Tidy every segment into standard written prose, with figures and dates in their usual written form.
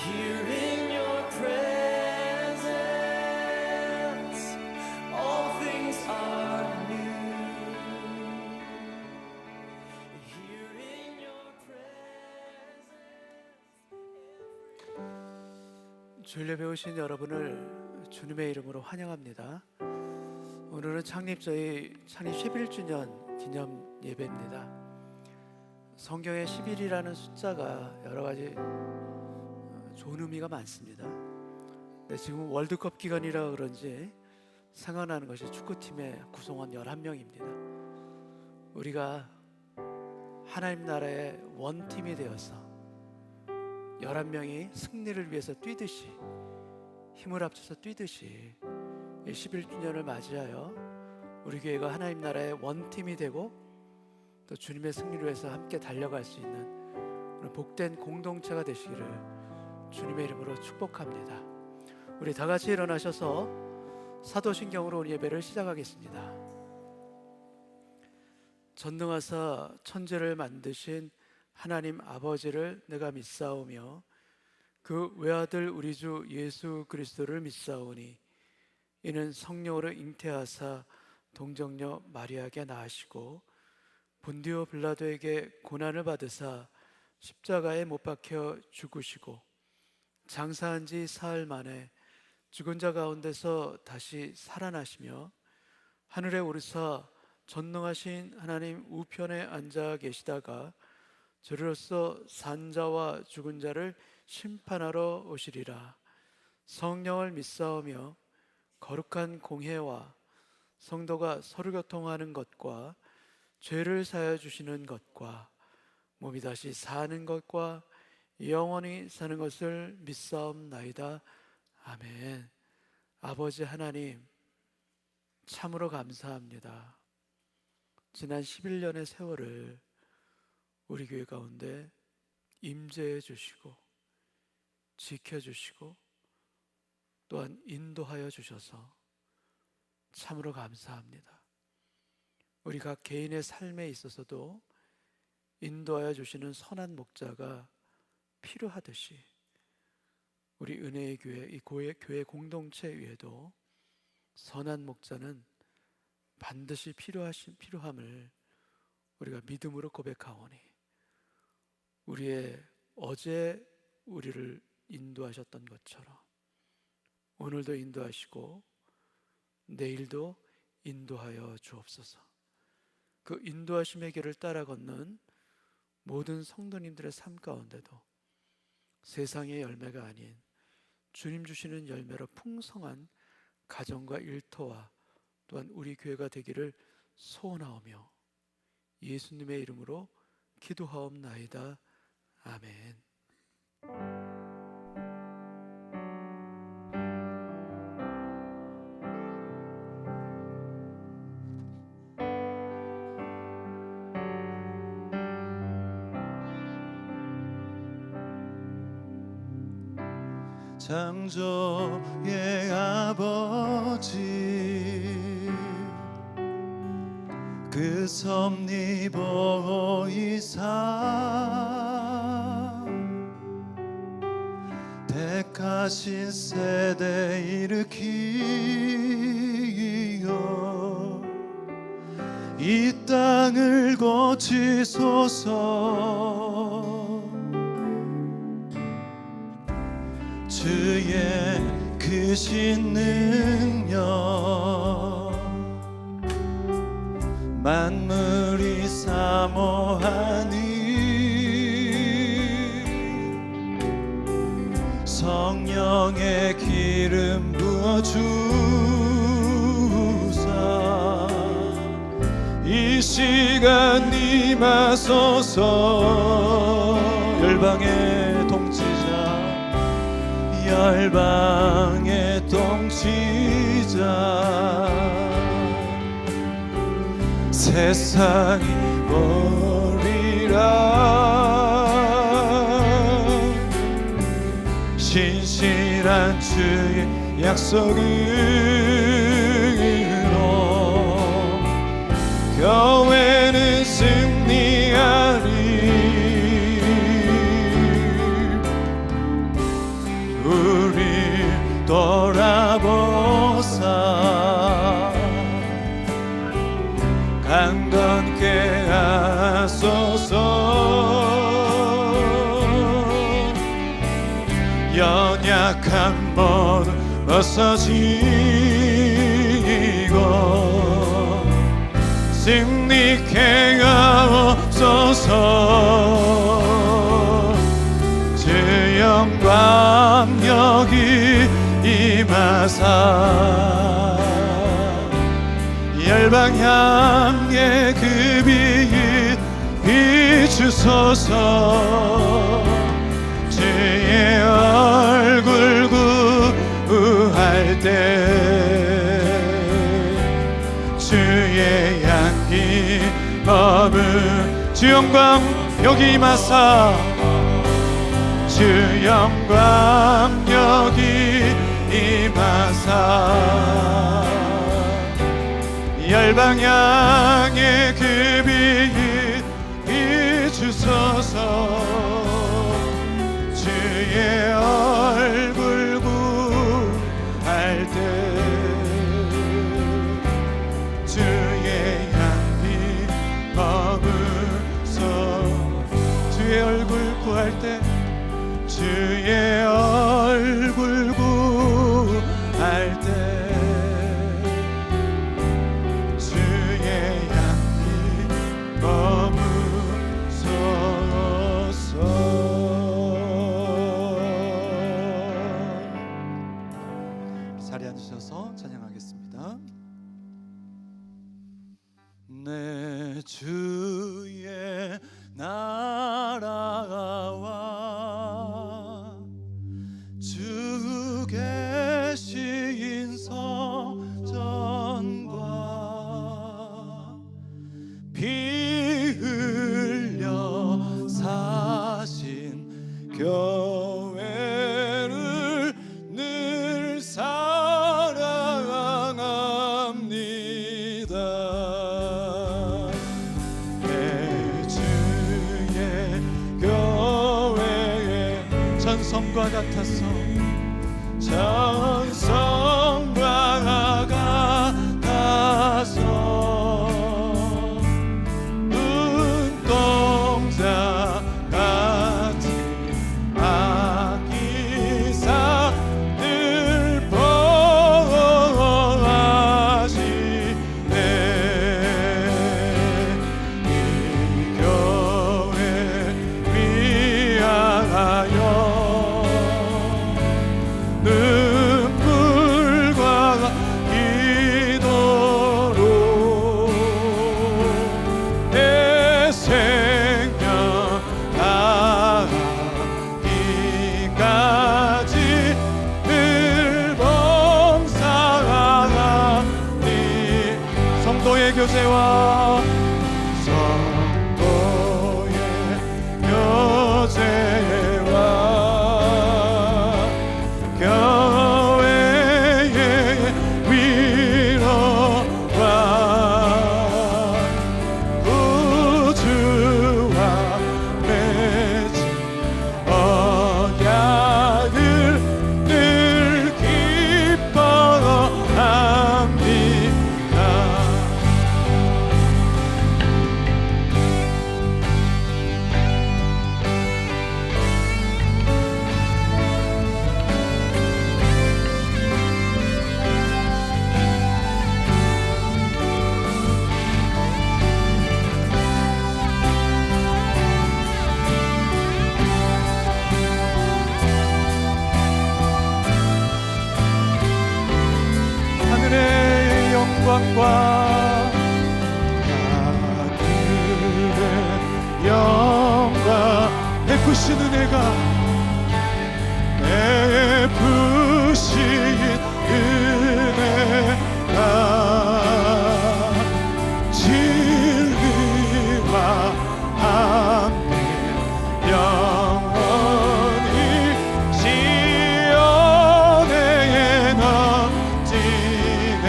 Here in your presence, all things are new. Here in your presence. 주일 예배 오신 여러분을 주님의 이름으로 환영합니다. 오늘은 창립 11주년 기념 예배입니다. 성경에 11이라는 숫자가 여러 가지 좋은 의미가 많습니다. 근데 지금 월드컵 기간이라 그런지 생각나는 것이 축구팀의 구성원 11명입니다. 우리가 하나님 나라의 원팀이 되어서 11명이 승리를 위해서 뛰듯이, 힘을 합쳐서 뛰듯이 11주년을 맞이하여 우리 교회가 하나님 나라의 원팀이 되고 또 주님의 승리를 위해서 함께 달려갈 수 있는 그런 복된 공동체가 되시기를 주님의 이름으로 축복합니다. 우리 다 같이 일어나셔서 사도신경으로 오늘 예배를 시작하겠습니다. 전능하사 천지를 만드신 하나님 아버지를 내가 믿사오며 그 외아들 우리 주 예수 그리스도를 믿사오니 이는 성령으로 잉태하사 동정녀 마리아에게 낳으시고 본디오 빌라도에게 고난을 받으사 십자가에 못 박혀 죽으시고 장사한 지 사흘 만에 죽은 자 가운데서 다시 살아나시며 하늘에 오르사 전능하신 하나님 우편에 앉아 계시다가 저리로서 산자와 죽은 자를 심판하러 오시리라. 성령을 믿사오며 거룩한 공회와 성도가 서로 교통하는 것과 죄를 사하여 주시는 것과 몸이 다시 사는 것과 영원히 사는 것을 믿사옵나이다. 아멘. 아버지 하나님, 참으로 감사합니다. 지난 11년의 세월을 우리 교회 가운데 임재해 주시고 지켜주시고 또한 인도하여 주셔서 참으로 감사합니다. 우리 각 개인의 삶에 있어서도 인도하여 주시는 선한 목자가 필요하듯이 우리 은혜의 교회, 이 교회 공동체 위에도 선한 목자는 반드시 필요함을 우리가 믿음으로 고백하오니 우리의 어제 우리를 인도하셨던 것처럼 오늘도 인도하시고 내일도 인도하여 주옵소서. 그 인도하심의 길을 따라 걷는 모든 성도님들의 삶 가운데도 세상의 열매가 아닌 주님 주시는 열매로 풍성한 가정과 일터와 또한 우리 교회가 되기를 소원하오며 예수님의 이름으로 기도하옵나이다. 아멘. 창조의 아버지 그 섭리보이사 택하신 세대 일으키어 이 땅을 고치소서. 주의 크신 능력 만물이 사모하니 성령의 기름 부어주사 이 시간 임하소서. 열방의 통치자 열방의 통치자 세상이 버리라 신실한 주의 약속으로 교회는 승리하리 강건케 하소서. 연약한 모두 벗어지고 승리케 하옵소서. 주 영광 여기 임하사 열방 향해 그 빛 비추소서. 주의 얼굴 구할 때 주의 향기 머문 주 영광 여기 임하사 주 영광 여기 임하사 열방 향해 그 빛 비추소서. 주의 얼굴 구할 때 주의 향기 머무서 주의 얼굴 구할 때 주의 얼굴 구할 때 주의 향기 머무소서. 자리에 앉으셔서 찬양하겠습니다. 내 주의 나라와 주 계신 성전과 피 흘려 사신 교회를 늘 사랑합니다. 내 주의 교회에 전성과 같아서 전성과 같아서 눈동자 같은 아기사 늘 보호하시네. 이 교회 위하여 눈물과 기도로 내 생명 다하기까지 늘 봉사하니. 성도의 교제와 성도의 교제와 교회의 위로와 구주와 맺은 언약을 늘 기뻐합니다. 하늘의 영광과 하늘의 영광 베푸신 은혜가 베푸신 은혜가 진리와 함께 영원히 시온에 넘치네.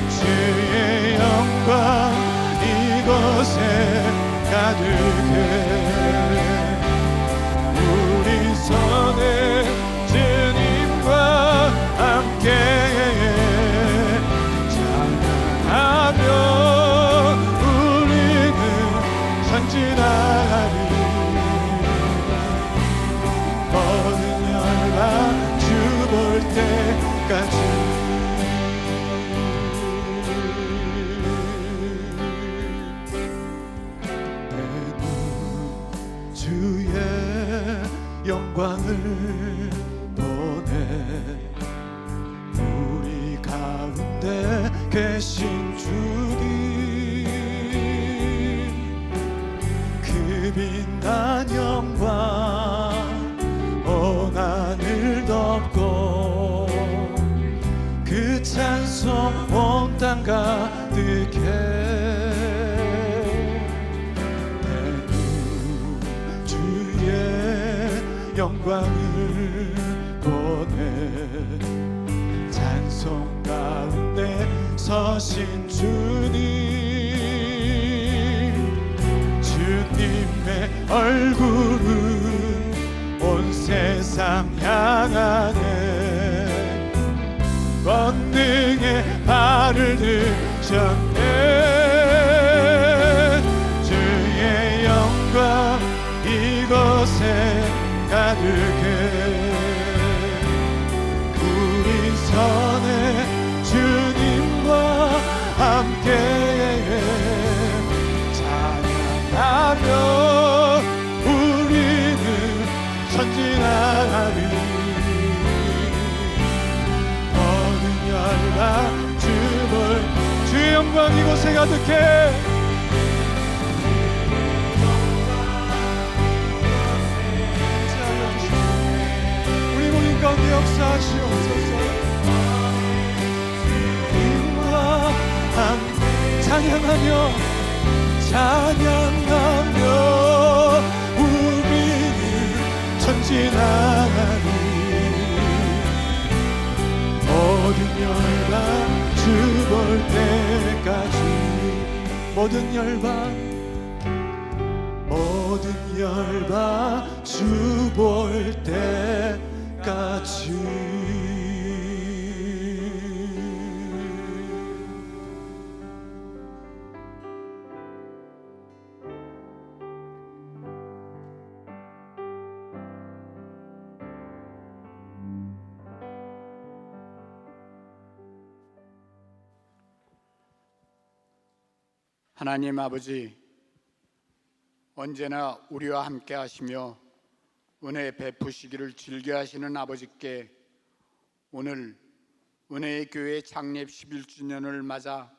주의 영광 이곳에 가득해. 우리 손에 주님과 함께 찬양하 보내 우리 가운데 계신 주님, 그 빛난 영광 온 하늘 덮고 그 찬송 온 땅 가득해. 내 주의 영광을 보내 찬송 가운데 서신 주님, 주님의 얼굴은 온 세상 향하네. 권능의 발을 드셨네. 주의 영광 이곳에 가득해. 우리 선에 주님과 함께 찬양하며 우리는 전진하리. 주의 영광 이곳에 가득해. 우리 모임 가운데 역사하시옵소서. 주님과 함께 찬양하며 우리는 전진하리. 모든 열방 주 볼 때까지, 모든 열방 주 볼 때까지. 하나님 아버지, 언제나 우리와 함께 하시며 은혜 베푸시기를 즐겨하시는 아버지께 오늘 은혜의 교회 창립 11주년을 맞아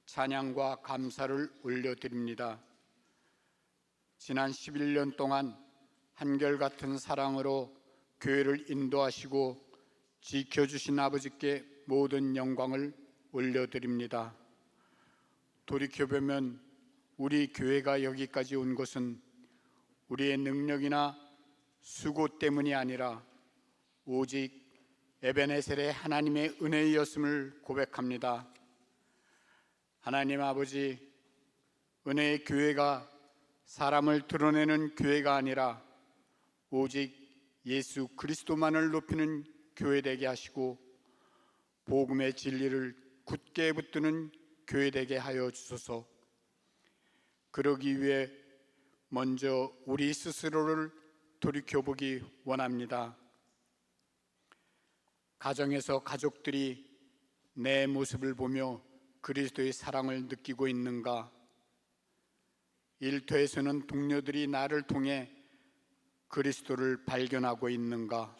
찬양과 감사를 올려드립니다. 지난 11년 동안 한결같은 사랑으로 교회를 인도하시고 지켜주신 아버지께 모든 영광을 올려드립니다. 돌이켜보면 우리 교회가 여기까지 온 것은 우리의 능력이나 수고 때문이 아니라 오직 에베네셀의 하나님의 은혜였음을 고백합니다. 하나님 아버지, 은혜의 교회가 사람을 드러내는 교회가 아니라 오직 예수 그리스도만을 높이는 교회 되게 하시고 복음의 진리를 굳게 붙드는 교회 되게 하여 주소서. 그러기 위해 먼저 우리 스스로를 돌이켜보기 원합니다. 가정에서 가족들이 내 모습을 보며 그리스도의 사랑을 느끼고 있는가? 일터에서는 동료들이 나를 통해 그리스도를 발견하고 있는가?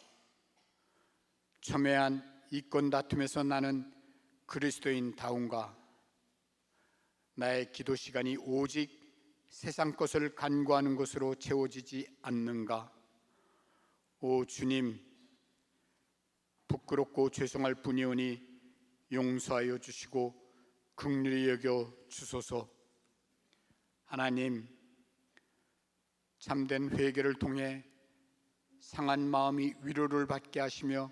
첨예한 이권 다툼에서 나는 그리스도인다운가? 나의 기도 시간이 오직 세상 것을 간구하는 것으로 채워지지 않는가? 오 주님, 부끄럽고 죄송할 뿐이오니 용서하여 주시고 긍휼히 여겨 주소서. 하나님, 참된 회개를 통해 상한 마음이 위로를 받게 하시며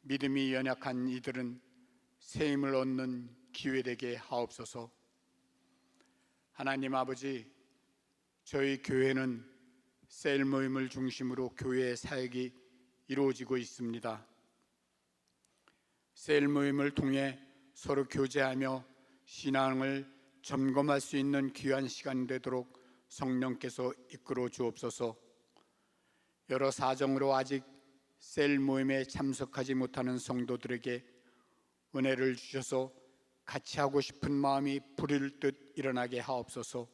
믿음이 연약한 이들은 새 힘을 얻는 기회 되게 하옵소서. 하나님 아버지, 저희 교회는 셀 모임을 중심으로 교회 사역이 이루어지고 있습니다. 셀 모임을 통해 서로 교제하며 신앙을 점검할 수 있는 귀한 시간이 되도록 성령께서 이끌어 주옵소서. 여러 사정으로 아직 셀 모임에 참석하지 못하는 성도들에게 은혜를 주셔서 같이 하고 싶은 마음이 불일 듯 일어나게 하옵소서.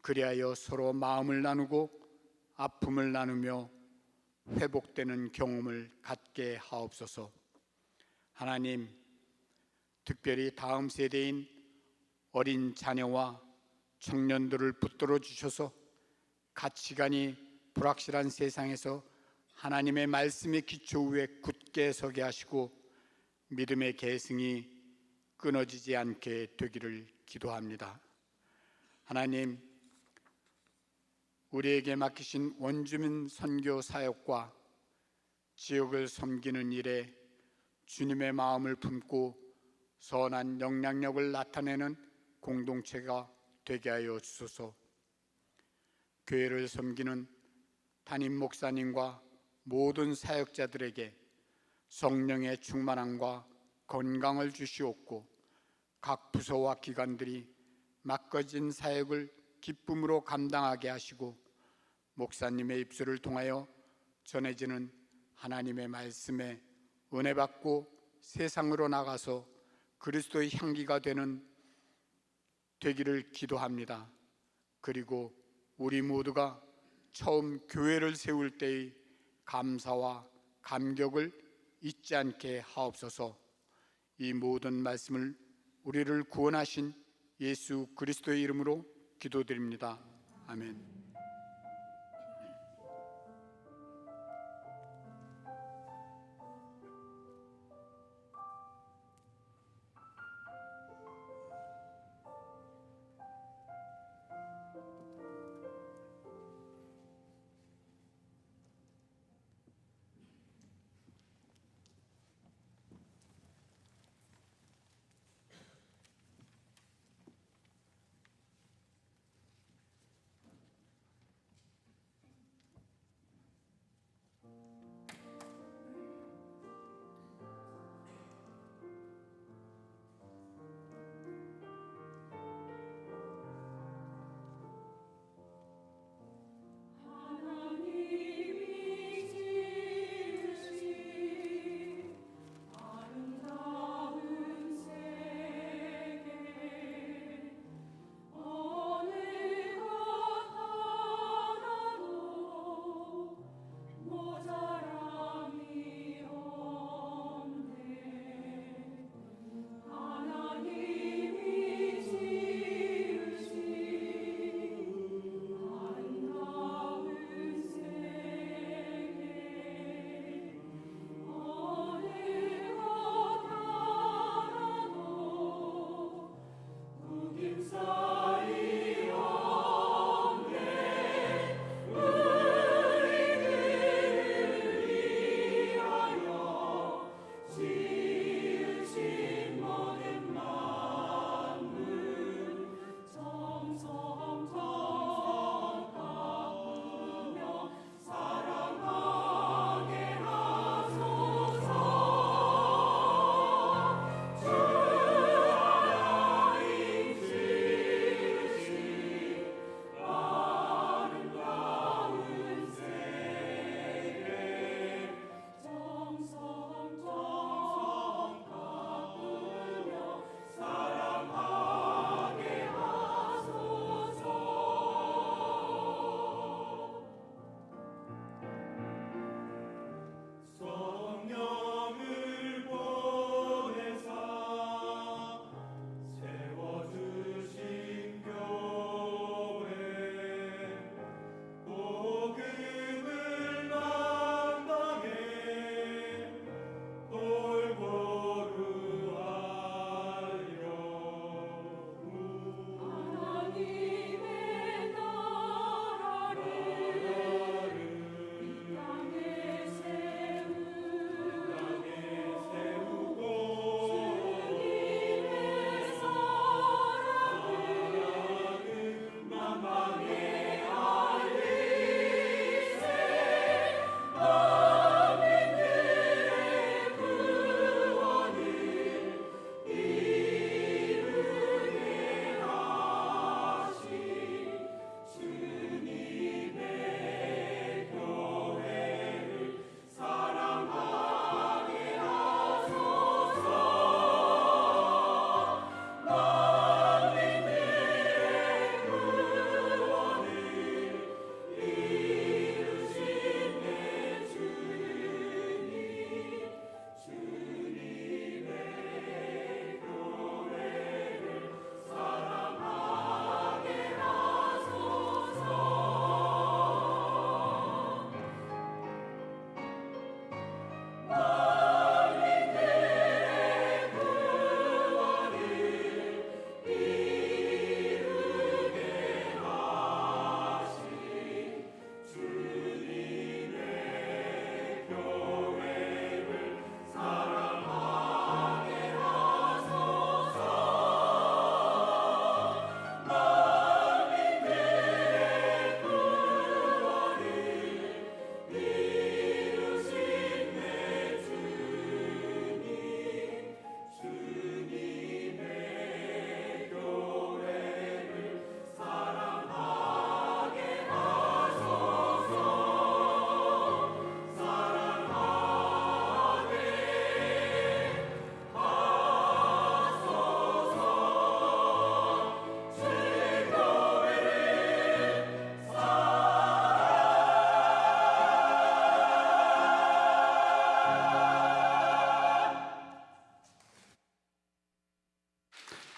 그리하여 서로 마음을 나누고 아픔을 나누며 회복되는 경험을 갖게 하옵소서. 하나님, 특별히 다음 세대인 어린 자녀와 청년들을 붙들어 주셔서 가치관이 불확실한 세상에서 하나님의 말씀의 기초 위에 굳게 서게 하시고 믿음의 계승이 끊어지지 않게 되기를 기도합니다. 하나님, 우리에게 맡기신 원주민 선교 사역과 지역을 섬기는 일에 주님의 마음을 품고 선한 영향력을 나타내는 공동체가 되게 하여 주소서. 교회를 섬기는 담임 목사님과 모든 사역자들에게 성령의 충만함과 건강을 주시옵고 각 부서와 기관들이 맡겨진 사역을 기쁨으로 감당하게 하시고 목사님의 입술을 통하여 전해지는 하나님의 말씀에 은혜 받고 세상으로 나가서 그리스도의 향기가 되기를 기도합니다. 그리고 우리 모두가 처음 교회를 세울 때의 감사와 감격을 잊지 않게 하옵소서. 이 모든 말씀을 우리를 구원하신 예수 그리스도의 이름으로 기도드립니다. 아멘.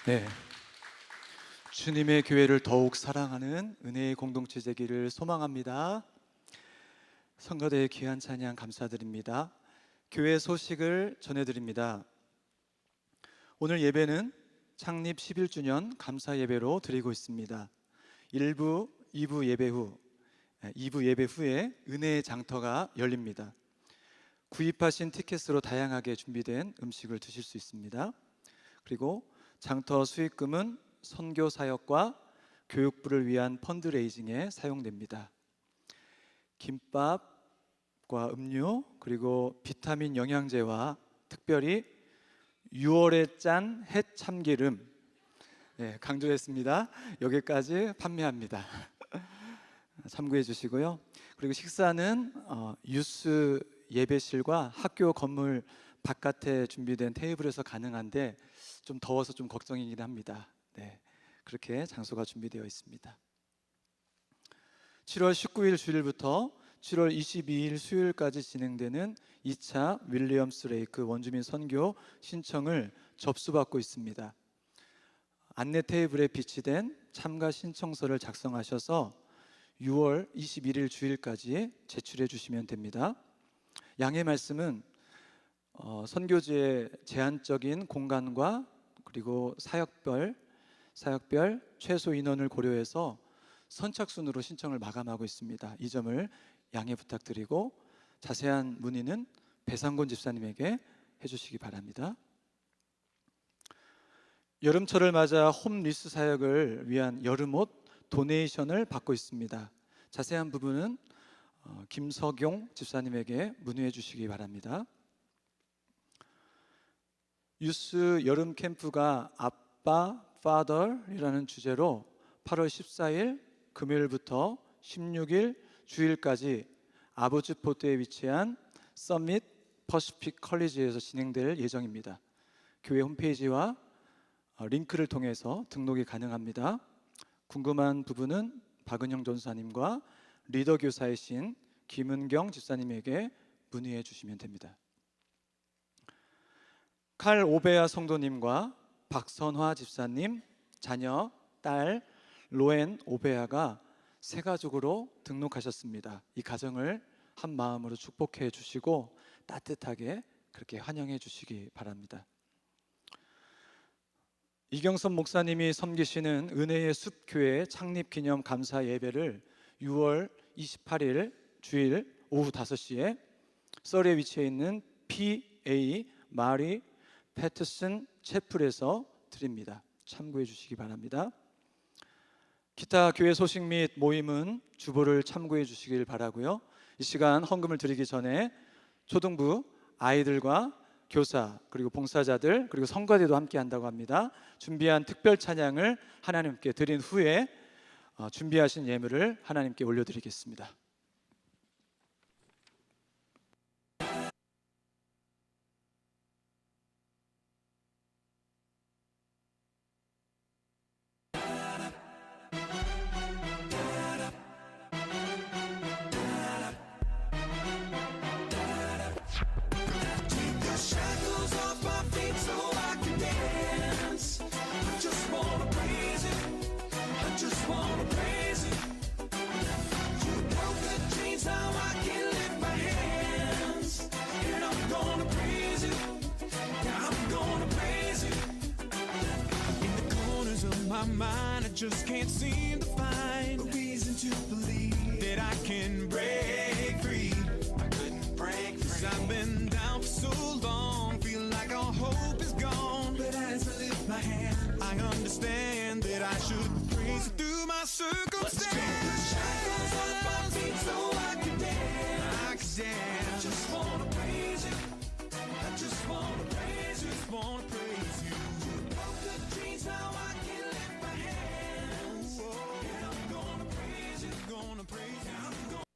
네, 주님의 교회를 더욱 사랑하는 은혜의 공동체 되기를 소망합니다. 성가대의 귀한 찬양 감사드립니다. 교회 소식을 전해드립니다. 오늘 예배는 창립 11주년 감사 예배로 드리고 있습니다. 1부, 2부 예배 후에 은혜의 장터가 열립니다. 구입하신 티켓으로 다양하게 준비된 음식을 드실 수 있습니다. 그리고 장터 수익금은 선교 사역과 교육부를 위한 펀드레이징에 사용됩니다. 김밥과 음료 그리고 비타민 영양제와 특별히 6월에 짠 햇 참기름, 네, 강조했습니다. 여기까지 판매합니다. 참고해 주시고요. 그리고 식사는 유스 예배실과 학교 건물 바깥에 준비된 테이블에서 가능한데 좀 더워서 좀 걱정이긴 합니다. 네, 그렇게 장소가 준비되어 있습니다. 7월 19일 주일부터 7월 22일 수요일까지 진행되는 2차 윌리엄스 레이크 원주민 선교 신청을 접수받고 있습니다. 안내 테이블에 비치된 참가 신청서를 작성하셔서 6월 21일 주일까지 제출해 주시면 됩니다. 양해 말씀은 선교지의 제한적인 공간과 그리고 사역별 최소 인원을 고려해서 선착순으로 신청을 마감하고 있습니다. 이 점을 양해 부탁드리고 자세한 문의는 배상곤 집사님에게 해주시기 바랍니다. 여름철을 맞아 홈리스 사역을 위한 여름옷 도네이션을 받고 있습니다. 자세한 부분은 김석용 집사님에게 문의해 주시기 바랍니다. 유스 여름 캠프가 아빠 파더이라는 주제로 8월 14일 금요일부터 16일 주일까지 아보츠포트에 위치한 서밋 퍼시픽 컬리지에서 진행될 예정입니다. 교회 홈페이지와 링크를 통해서 등록이 가능합니다. 궁금한 부분은 박은영 전사님과 리더 교사이신 김은경 집사님에게 문의해 주시면 됩니다. 칼 오베아 성도님과 박선화 집사님, 자녀, 딸 로엔 오베아가 새 가족으로 등록하셨습니다. 이 가정을 한 마음으로 축복해 주시고 따뜻하게 그렇게 환영해 주시기 바랍니다. 이경선 목사님이 섬기시는 은혜의 숲교회 창립 기념 감사 예배를 6월 28일 주일 오후 5시에 서리에 위치해 있는 PA 마리 패터슨 채플에서 드립니다. 참고해 주시기 바랍니다. 기타 교회 소식 및 모임은 주보를 참고해 주시길 바라고요. 이 시간 헌금을 드리기 전에 초등부 아이들과 교사 그리고 봉사자들 그리고 성가대도 함께 한다고 합니다. 준비한 특별 찬양을 하나님께 드린 후에 준비하신 예물을 하나님께 올려드리겠습니다. Shackles off my feet so I can dance. I just wanna praise it. I just wanna praise it. You broke the chains, now I can lift my hands. And I'm gonna praise it. Yeah, I'm gonna praise it. In the corners of my mind, I just can't seem to find a reason to believe that I can break free. I couldn't break free. 'Cause I've been down for so long, feel like all hope is gone. But as I lift my hand, I understand that I should praise it through my circumstance. Shackles off my feet so I can dance. I can dance. I just wanna praise you. I just wanna praise you. Just wanna praise you. You broke the chains, now I can lift my hands. And I'm gonna praise you. Gonna praise you. I'm gonna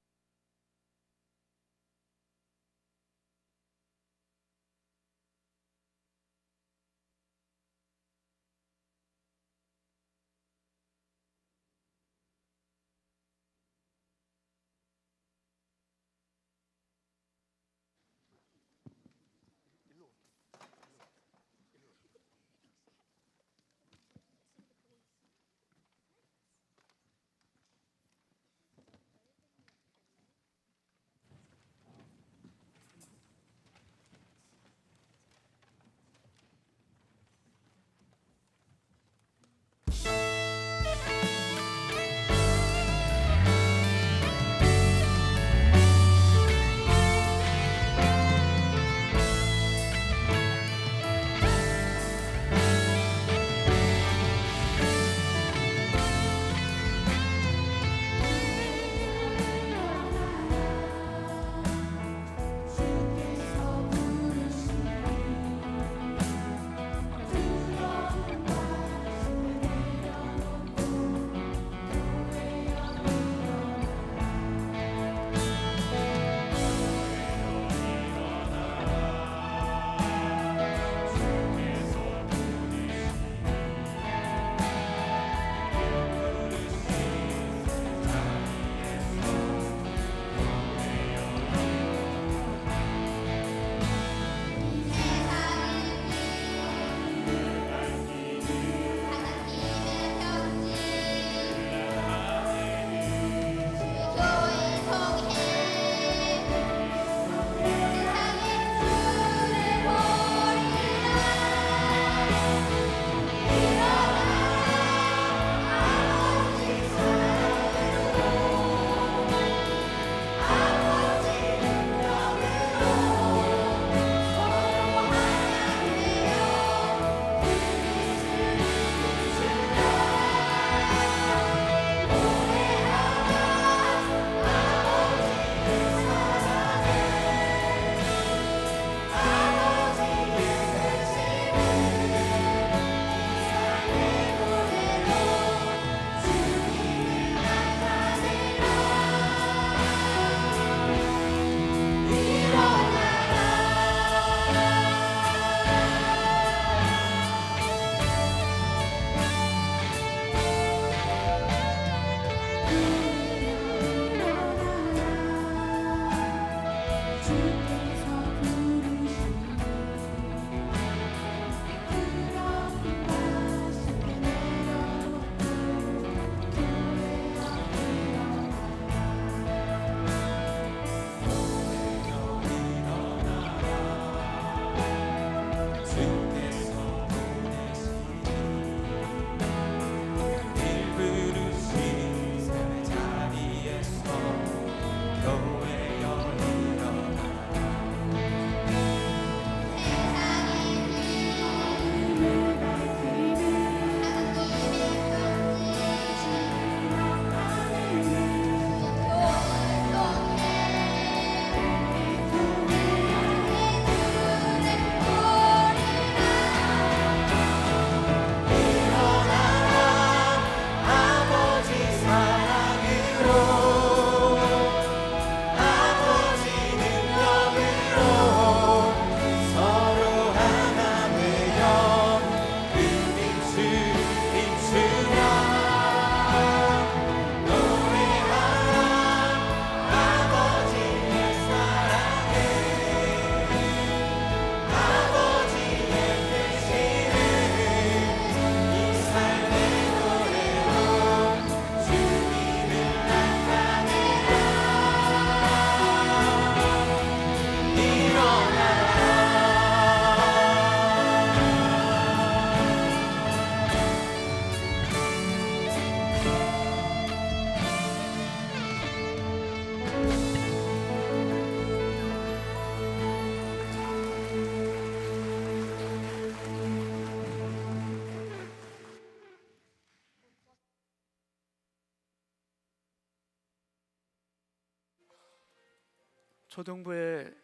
초등부의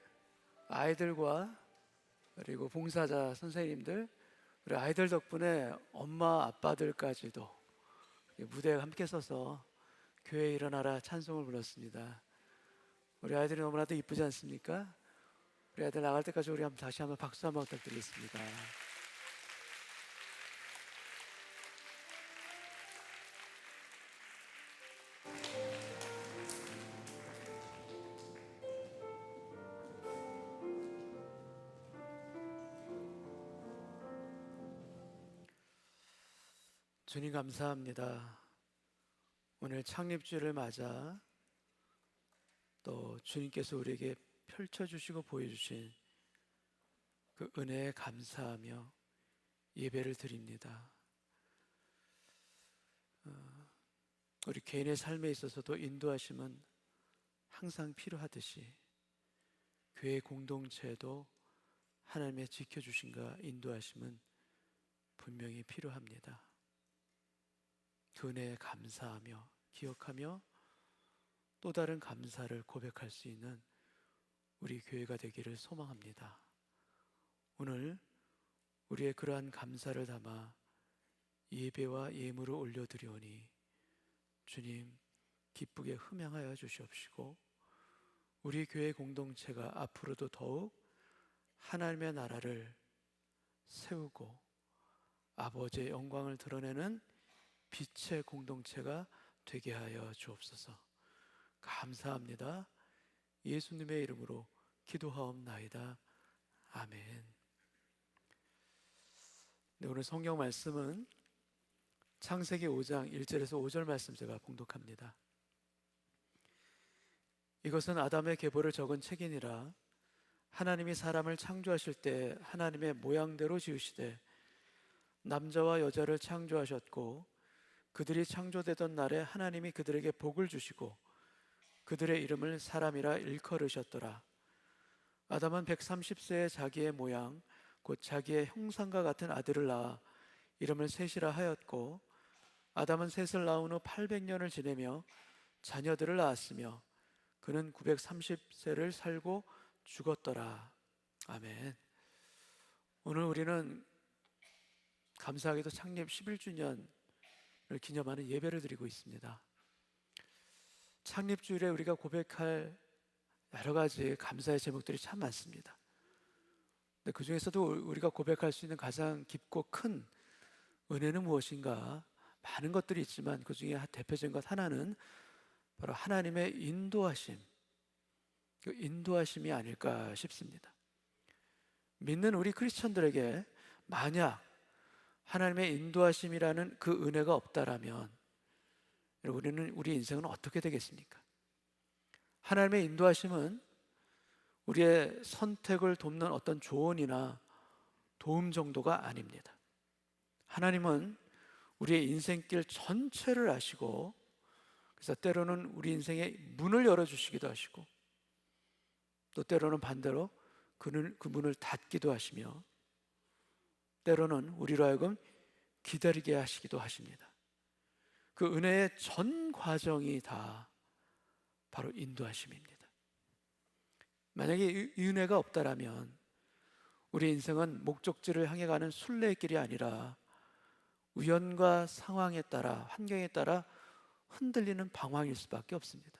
아이들과 그리고 봉사자 선생님들, 우리 아이들 덕분에 엄마 아빠들까지도 무대에 함께 서서 교회에 일어나라 찬송을 불렀습니다. 우리 아이들이 너무나도 이쁘지 않습니까? 우리 아이들 나갈 때까지 우리 다시 한번 박수 한번 부탁드리겠습니다. 주님 감사합니다. 오늘 창립주일을 맞아 또 주님께서 우리에게 펼쳐주시고 보여주신 그 은혜에 감사하며 예배를 드립니다. 우리 개인의 삶에 있어서도 인도하심은 항상 필요하듯이 교회 공동체도 하나님의 지켜주심과 인도하심은 분명히 필요합니다. 그 은혜에 감사하며 기억하며 또 다른 감사를 고백할 수 있는 우리 교회가 되기를 소망합니다. 오늘 우리의 그러한 감사를 담아 예배와 예물을 올려드리오니 주님 기쁘게 흠양하여 주시옵시고 우리 교회 공동체가 앞으로도 더욱 하나님의 나라를 세우고 아버지의 영광을 드러내는 빛의 공동체가 되게 하여 주옵소서. 감사합니다. 예수님의 이름으로 기도하옵나이다. 아멘. 네, 오늘 성경 말씀은 창세기 5장 1절에서 5절 말씀 제가 봉독합니다. 이것은 아담의 계보를 적은 책이니라. 하나님이 사람을 창조하실 때 하나님의 모양대로 지으시되 남자와 여자를 창조하셨고 그들이 창조되던 날에 하나님이 그들에게 복을 주시고 그들의 이름을 사람이라 일컬으셨더라. 아담은 130세에 자기의 모양 곧 자기의 형상과 같은 아들을 낳아 이름을 셋이라 하였고 아담은 셋을 낳은 후 800년을 지내며 자녀들을 낳았으며 그는 930세를 살고 죽었더라. 아멘. 오늘 우리는 감사하게도 창립 11주년을 기념하는 예배를 드리고 있습니다. 창립주일에 우리가 고백할 여러 가지 감사의 제목들이 참 많습니다. 근데 그 중에서도 우리가 고백할 수 있는 가장 깊고 큰 은혜는 무엇인가? 많은 것들이 있지만 그 중에 대표적인 것 하나는 바로 하나님의 인도하심, 그 인도하심이 아닐까 싶습니다. 믿는 우리 크리스천들에게 만약 하나님의 인도하심이라는 그 은혜가 없다라면 우리 인생은 어떻게 되겠습니까? 하나님의 인도하심은 우리의 선택을 돕는 어떤 조언이나 도움 정도가 아닙니다. 하나님은 우리의 인생길 전체를 아시고 그래서 때로는 우리 인생의 문을 열어주시기도 하시고 또 때로는 반대로 그 문을 닫기도 하시며 때로는 우리로 하여금 기다리게 하시기도 하십니다. 그 은혜의 전 과정이 다 바로 인도하심입니다. 만약에 이 은혜가 없다라면 우리 인생은 목적지를 향해 가는 순례의 길이 아니라 우연과 상황에 따라 환경에 따라 흔들리는 방황일 수밖에 없습니다.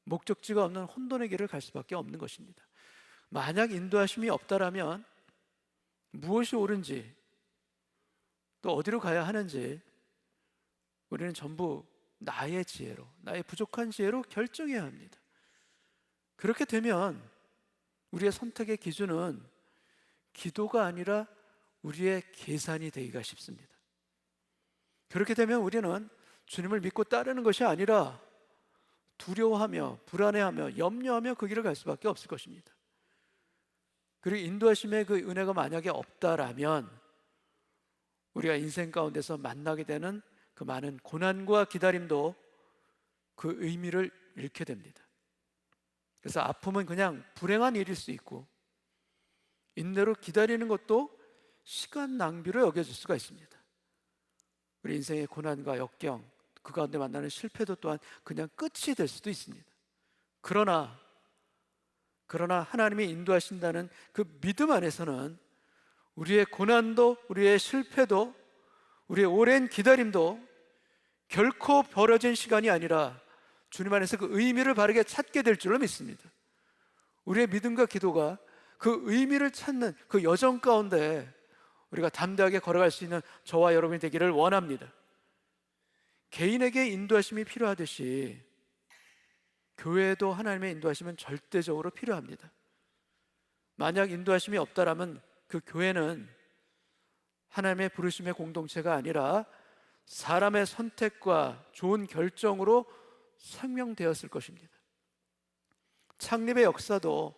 목적지가 없는 혼돈의 길을 갈 수밖에 없는 것입니다. 만약 인도하심이 없다라면 무엇이 옳은지 또 어디로 가야 하는지 우리는 전부 나의 지혜로, 나의 부족한 지혜로 결정해야 합니다. 그렇게 되면 우리의 선택의 기준은 기도가 아니라 우리의 계산이 되기가 쉽습니다. 그렇게 되면 우리는 주님을 믿고 따르는 것이 아니라 두려워하며 불안해하며 염려하며 그 길을 갈 수밖에 없을 것입니다. 그리고 인도하심의 그 은혜가 만약에 없다라면 우리가 인생 가운데서 만나게 되는 그 많은 고난과 기다림도 그 의미를 잃게 됩니다. 그래서 아픔은 그냥 불행한 일일 수 있고 인내로 기다리는 것도 시간 낭비로 여겨질 수가 있습니다. 우리 인생의 고난과 역경, 그 가운데 만나는 실패도 또한 그냥 끝이 될 수도 있습니다. 그러나 그러나 하나님이 인도하신다는 그 믿음 안에서는 우리의 고난도, 우리의 실패도, 우리의 오랜 기다림도 결코 벌어진 시간이 아니라 주님 안에서 그 의미를 바르게 찾게 될 줄로 믿습니다. 우리의 믿음과 기도가 그 의미를 찾는 그 여정 가운데 우리가 담대하게 걸어갈 수 있는 저와 여러분이 되기를 원합니다. 개인에게 인도하심이 필요하듯이 교회에도 하나님의 인도하심은 절대적으로 필요합니다. 만약 인도하심이 없다라면 그 교회는 하나님의 부르심의 공동체가 아니라 사람의 선택과 좋은 결정으로 생명되었을 것입니다. 창립의 역사도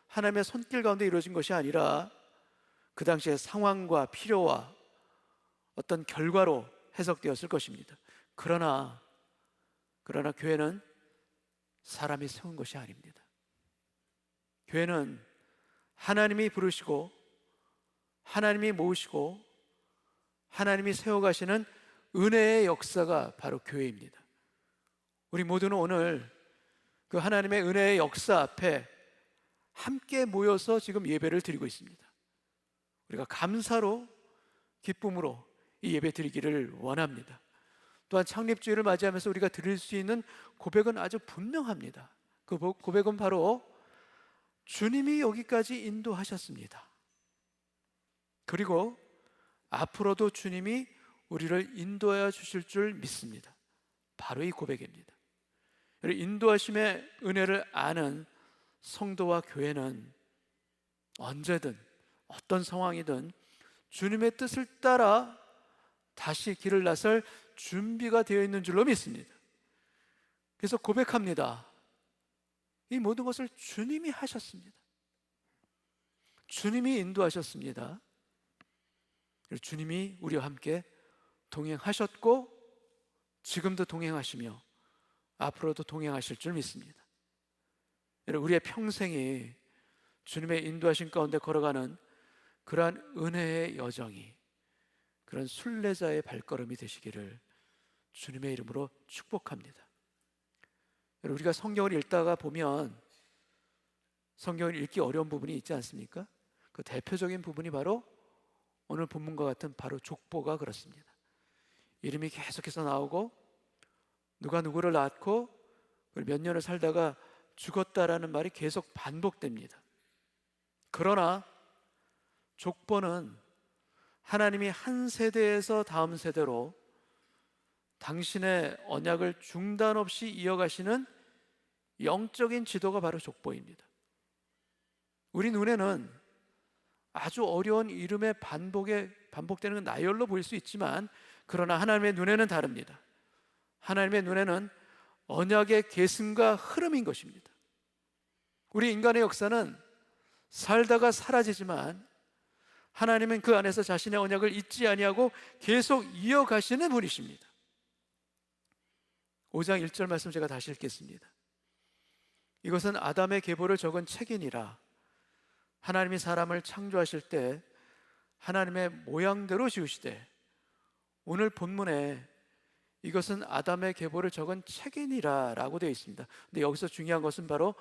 하나님의 손길 가운데 이루어진 것이 아니라 그 당시의 상황과 필요와 어떤 결과로 해석되었을 것입니다. 그러나 교회는 사람이 세운 것이 아닙니다. 교회는 하나님이 부르시고 하나님이 모으시고 하나님이 세워가시는 은혜의 역사가 바로 교회입니다. 우리 모두는 오늘 그 하나님의 은혜의 역사 앞에 함께 모여서 지금 예배를 드리고 있습니다. 우리가 감사로 기쁨으로 이 예배 드리기를 원합니다. 또한 창립주일을 맞이하면서 우리가 드릴 수 있는 고백은 아주 분명합니다. 그 고백은 바로 주님이 여기까지 인도하셨습니다. 그리고 앞으로도 주님이 우리를 인도하여 주실 줄 믿습니다. 바로 이 고백입니다. 인도하심의 은혜를 아는 성도와 교회는 언제든 어떤 상황이든 주님의 뜻을 따라 다시 길을 나설 준비가 되어 있는 줄로 믿습니다. 그래서 고백합니다. 이 모든 것을 주님이 하셨습니다. 주님이 인도하셨습니다. 주님이 우리와 함께 동행하셨고 지금도 동행하시며 앞으로도 동행하실 줄 믿습니다. 여러분, 우리의 평생이 주님의 인도하신 가운데 걸어가는 그러한 은혜의 여정이 그런 순례자의 발걸음이 되시기를 주님의 이름으로 축복합니다. 여러분, 우리가 성경을 읽다가 보면 성경을 읽기 어려운 부분이 있지 않습니까? 그 대표적인 부분이 바로 오늘 본문과 같은 바로 족보가 그렇습니다. 이름이 계속해서 나오고 누가 누구를 낳고 몇 년을 살다가 죽었다라는 말이 계속 반복됩니다. 그러나 족보는 하나님이 한 세대에서 다음 세대로 당신의 언약을 중단 없이 이어가시는 영적인 지도가 바로 족보입니다. 우리 눈에는 아주 어려운 이름의 반복되는 나열로 보일 수 있지만 그러나 하나님의 눈에는 다릅니다. 하나님의 눈에는 언약의 계승과 흐름인 것입니다. 우리 인간의 역사는 살다가 사라지지만 하나님은 그 안에서 자신의 언약을 잊지 아니하고 계속 이어가시는 분이십니다. 5장 1절 말씀 제가 다시 읽겠습니다. 이것은 아담의 계보를 적은 책이니라. 하나님이 사람을 창조하실 때 하나님의 모양대로 지으시되 오늘 본문에 이것은 아담의 계보를 적은 책이니라 라고 되어 있습니다. 근데 여기서 중요한 것은 바로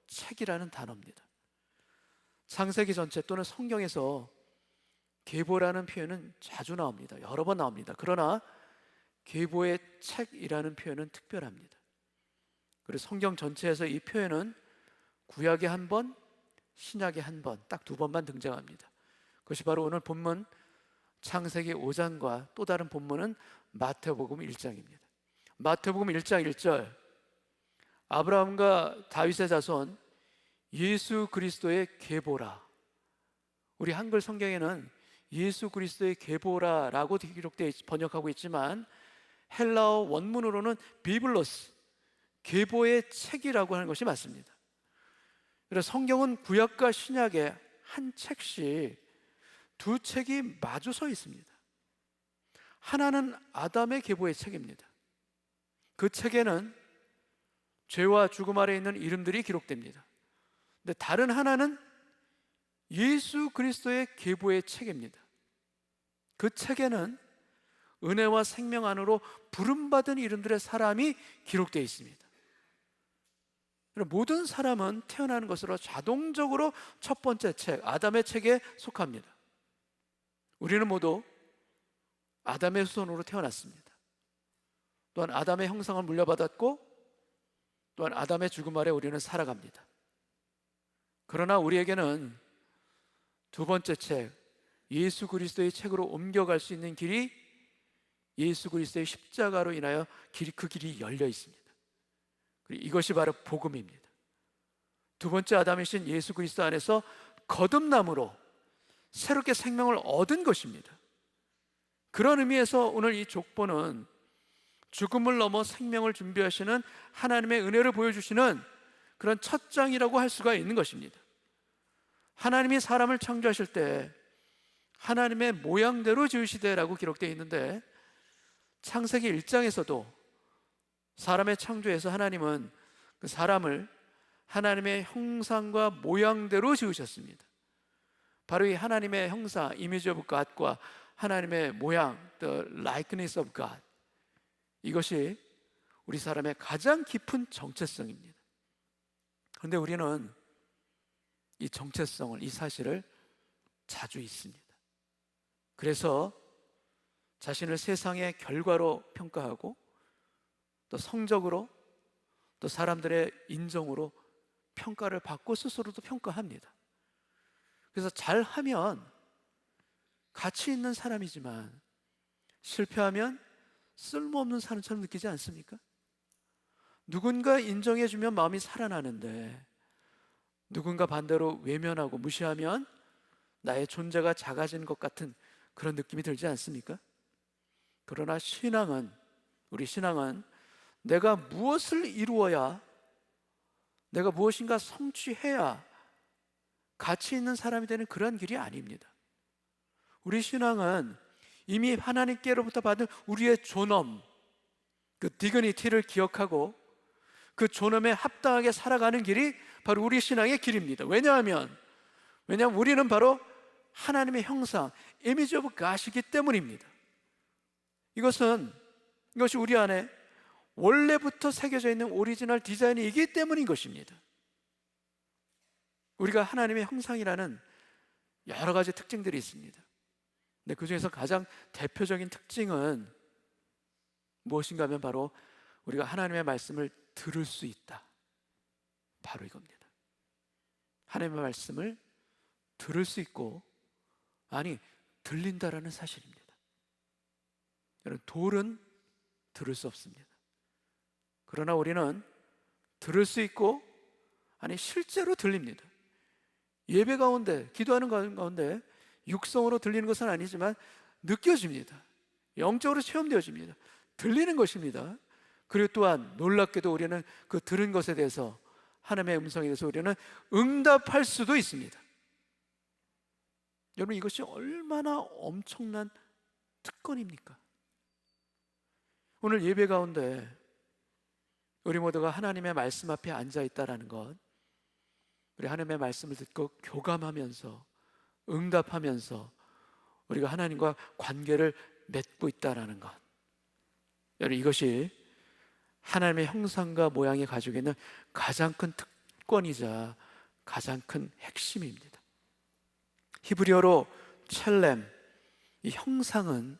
책이라는 단어입니다. 창세기 전체 또는 성경에서 계보라는 표현은 자주 나옵니다. 여러 번 나옵니다. 그러나 계보의 책이라는 표현은 특별합니다. 그리고 성경 전체에서 이 표현은 구약에 한 번, 신약에 한 번, 딱 두 번만 등장합니다. 그것이 바로 오늘 본문 창세기 5장과 또 다른 본문은 마태복음 1장입니다. 마태복음 1장 1절 아브라함과 다윗의 자손 예수 그리스도의 계보라. 우리 한글 성경에는 예수 그리스도의 계보라라고 기록되어 번역하고 있지만 헬라어 원문으로는 비블로스, 계보의 책이라고 하는 것이 맞습니다. 그래서 성경은 구약과 신약의 한 책씩 두 책이 마주 서 있습니다. 하나는 아담의 계보의 책입니다. 그 책에는 죄와 죽음 아래 있는 이름들이 기록됩니다. 근데 다른 하나는 예수 그리스도의 계보의 책입니다. 그 책에는 은혜와 생명 안으로 부름받은 이름들의 사람이 기록되어 있습니다. 모든 사람은 태어나는 것으로 자동적으로 첫 번째 책, 아담의 책에 속합니다. 우리는 모두 아담의 후손으로 태어났습니다. 또한 아담의 형상을 물려받았고 또한 아담의 죽음 아래 우리는 살아갑니다. 그러나 우리에게는 두 번째 책, 예수 그리스도의 책으로 옮겨갈 수 있는 길이 예수 그리스도의 십자가로 인하여 그 길이 열려 있습니다. 그리고 이것이 바로 복음입니다. 두 번째 아담이신 예수 그리스도 안에서 거듭남으로 새롭게 생명을 얻은 것입니다. 그런 의미에서 오늘 이 족보는 죽음을 넘어 생명을 준비하시는 하나님의 은혜를 보여주시는 그런 첫 장이라고 할 수가 있는 것입니다. 하나님이 사람을 창조하실 때 하나님의 모양대로 지으시되라고 기록되어 있는데, 창세기 1장에서도 사람의 창조에서 하나님은 그 사람을 하나님의 형상과 모양대로 지으셨습니다. 바로 이 하나님의 형상, image of God과 하나님의 모양, the likeness of God, 이것이 우리 사람의 가장 깊은 정체성입니다. 그런데 우리는 이 정체성을, 이 사실을 자주 잊습니다. 그래서 자신을 세상의 결과로 평가하고 또 성적으로 또 사람들의 인정으로 평가를 받고 스스로도 평가합니다. 그래서 잘하면 가치 있는 사람이지만 실패하면 쓸모없는 사람처럼 느끼지 않습니까? 누군가 인정해주면 마음이 살아나는데 누군가 반대로 외면하고 무시하면 나의 존재가 작아지는 것 같은 그런 느낌이 들지 않습니까? 그러나 우리 신앙은 내가 무엇을 이루어야, 내가 무엇인가 성취해야 가치 있는 사람이 되는 그런 길이 아닙니다. 우리 신앙은 이미 하나님께로부터 받은 우리의 존엄, 그 디그니티를 기억하고 그 존엄에 합당하게 살아가는 길이 바로 우리 신앙의 길입니다. 왜냐하면 우리는 바로 하나님의 형상, image of God이기 때문입니다. 이것이 우리 안에 원래부터 새겨져 있는 오리지널 디자인이기 때문인 것입니다. 우리가 하나님의 형상이라는 여러 가지 특징들이 있습니다. 근데 그 중에서 가장 대표적인 특징은 무엇인가 하면 바로 우리가 하나님의 말씀을 들을 수 있다. 바로 이겁니다. 하나님의 말씀을 들을 수 있고, 들린다라는 사실입니다. 여러분, 돌은 들을 수 없습니다. 그러나 우리는 들을 수 있고, 실제로 들립니다. 예배 가운데, 기도하는 가운데 육성으로 들리는 것은 아니지만 느껴집니다. 영적으로 체험되어집니다. 들리는 것입니다. 그리고 또한 놀랍게도 우리는 그 들은 것에 대해서, 하나님의 음성에 대해서 우리는 응답할 수도 있습니다. 여러분, 이것이 얼마나 엄청난 특권입니까? 오늘 예배 가운데 우리 모두가 하나님의 말씀 앞에 앉아 있다라는 것, 우리 하나님의 말씀을 듣고 교감하면서 응답하면서 우리가 하나님과 관계를 맺고 있다라는 것, 여러분, 이것이 하나님의 형상과 모양이 가지고 있는 가장 큰 특권이자 가장 큰 핵심입니다. 히브리어로 첼렘, 이 형상은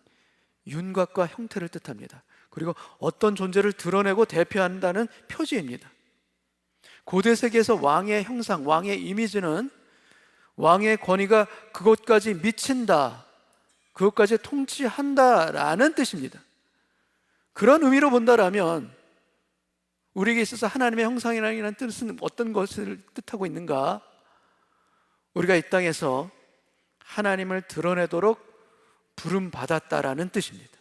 윤곽과 형태를 뜻합니다. 그리고 어떤 존재를 드러내고 대표한다는 표지입니다. 고대 세계에서 왕의 형상, 왕의 이미지는 왕의 권위가 그것까지 미친다, 그것까지 통치한다라는 뜻입니다. 그런 의미로 본다라면 우리에게 있어서 하나님의 형상이라는 뜻은 어떤 것을 뜻하고 있는가? 우리가 이 땅에서 하나님을 드러내도록 부름받았다라는 뜻입니다.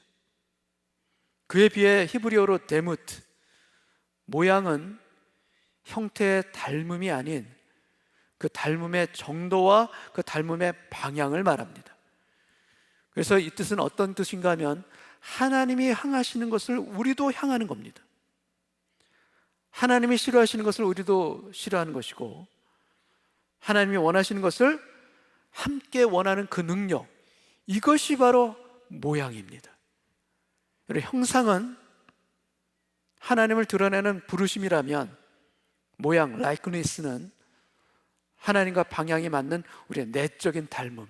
그에 비해 히브리어로 데무트, 모양은 형태의 닮음이 아닌 그 닮음의 정도와 그 닮음의 방향을 말합니다. 그래서 이 뜻은 어떤 뜻인가 하면 하나님이 향하시는 것을 우리도 향하는 겁니다. 하나님이 싫어하시는 것을 우리도 싫어하는 것이고, 하나님이 원하시는 것을 함께 원하는 그 능력, 이것이 바로 모양입니다. 형상은 하나님을 드러내는 부르심이라면 모양, 라이크니스는 하나님과 방향이 맞는 우리의 내적인 닮음,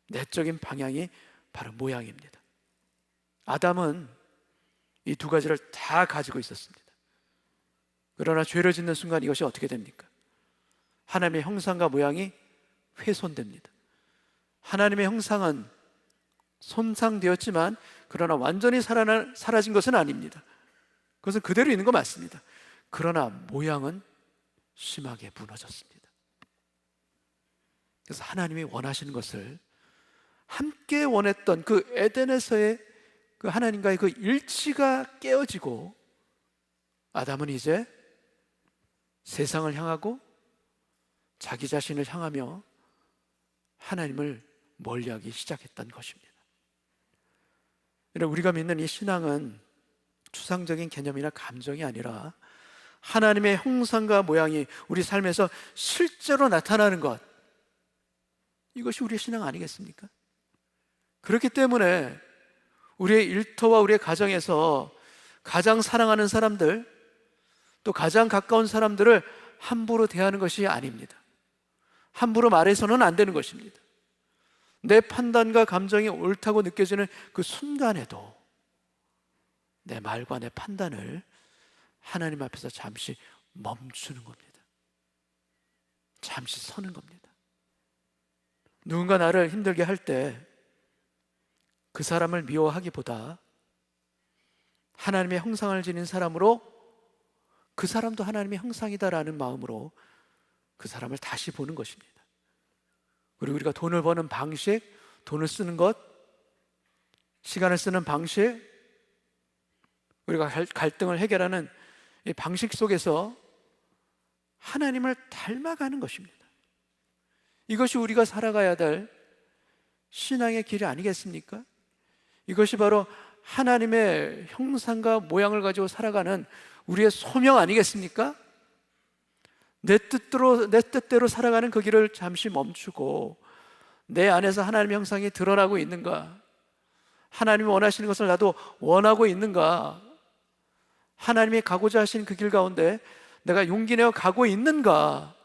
내적인 방향이 바로 모양입니다. 아담은 이 두 가지를 다 가지고 있었습니다. 그러나 죄를 짓는 순간 이것이 어떻게 됩니까? 하나님의 형상과 모양이 훼손됩니다. 하나님의 형상은 손상되었지만 그러나 완전히 사라진 것은 아닙니다. 그것은 그대로 있는 거 맞습니다. 그러나 모양은 심하게 무너졌습니다. 그래서 하나님이 원하시는 것을 함께 원했던 그 에덴에서의 그 하나님과의 그 일치가 깨어지고 아담은 이제 세상을 향하고 자기 자신을 향하며 하나님을 멀리하기 시작했던 것입니다. 우리가 믿는 이 신앙은 추상적인 개념이나 감정이 아니라 하나님의 형상과 모양이 우리 삶에서 실제로 나타나는 것, 이것이 우리의 신앙 아니겠습니까? 그렇기 때문에 우리의 일터와 우리의 가정에서 가장 사랑하는 사람들, 또 가장 가까운 사람들을 함부로 대하는 것이 아닙니다. 함부로 말해서는 안 되는 것입니다. 내 판단과 감정이 옳다고 느껴지는 그 순간에도 내 말과 내 판단을 하나님 앞에서 잠시 멈추는 겁니다. 잠시 서는 겁니다. 누군가 나를 힘들게 할 때 그 사람을 미워하기보다 하나님의 형상을 지닌 사람으로 그 사람도 하나님의 형상이다라는 마음으로 그 사람을 다시 보는 것입니다. 그리고 우리가 돈을 버는 방식, 돈을 쓰는 것, 시간을 쓰는 방식, 우리가 갈등을 해결하는 이 방식 속에서 하나님을 닮아가는 것입니다. 이것이 우리가 살아가야 될 신앙의 길이 아니겠습니까? 이것이 바로 하나님의 형상과 모양을 가지고 살아가는 우리의 소명 아니겠습니까? 내 뜻대로 살아가는 그 길을 잠시 멈추고 내 안에서 하나님의 형상이 드러나고 있는가? 하나님이 원하시는 것을 나도 원하고 있는가? 하나님이 가고자 하시는 그 길 가운데 내가 용기 내어 가고 있는가?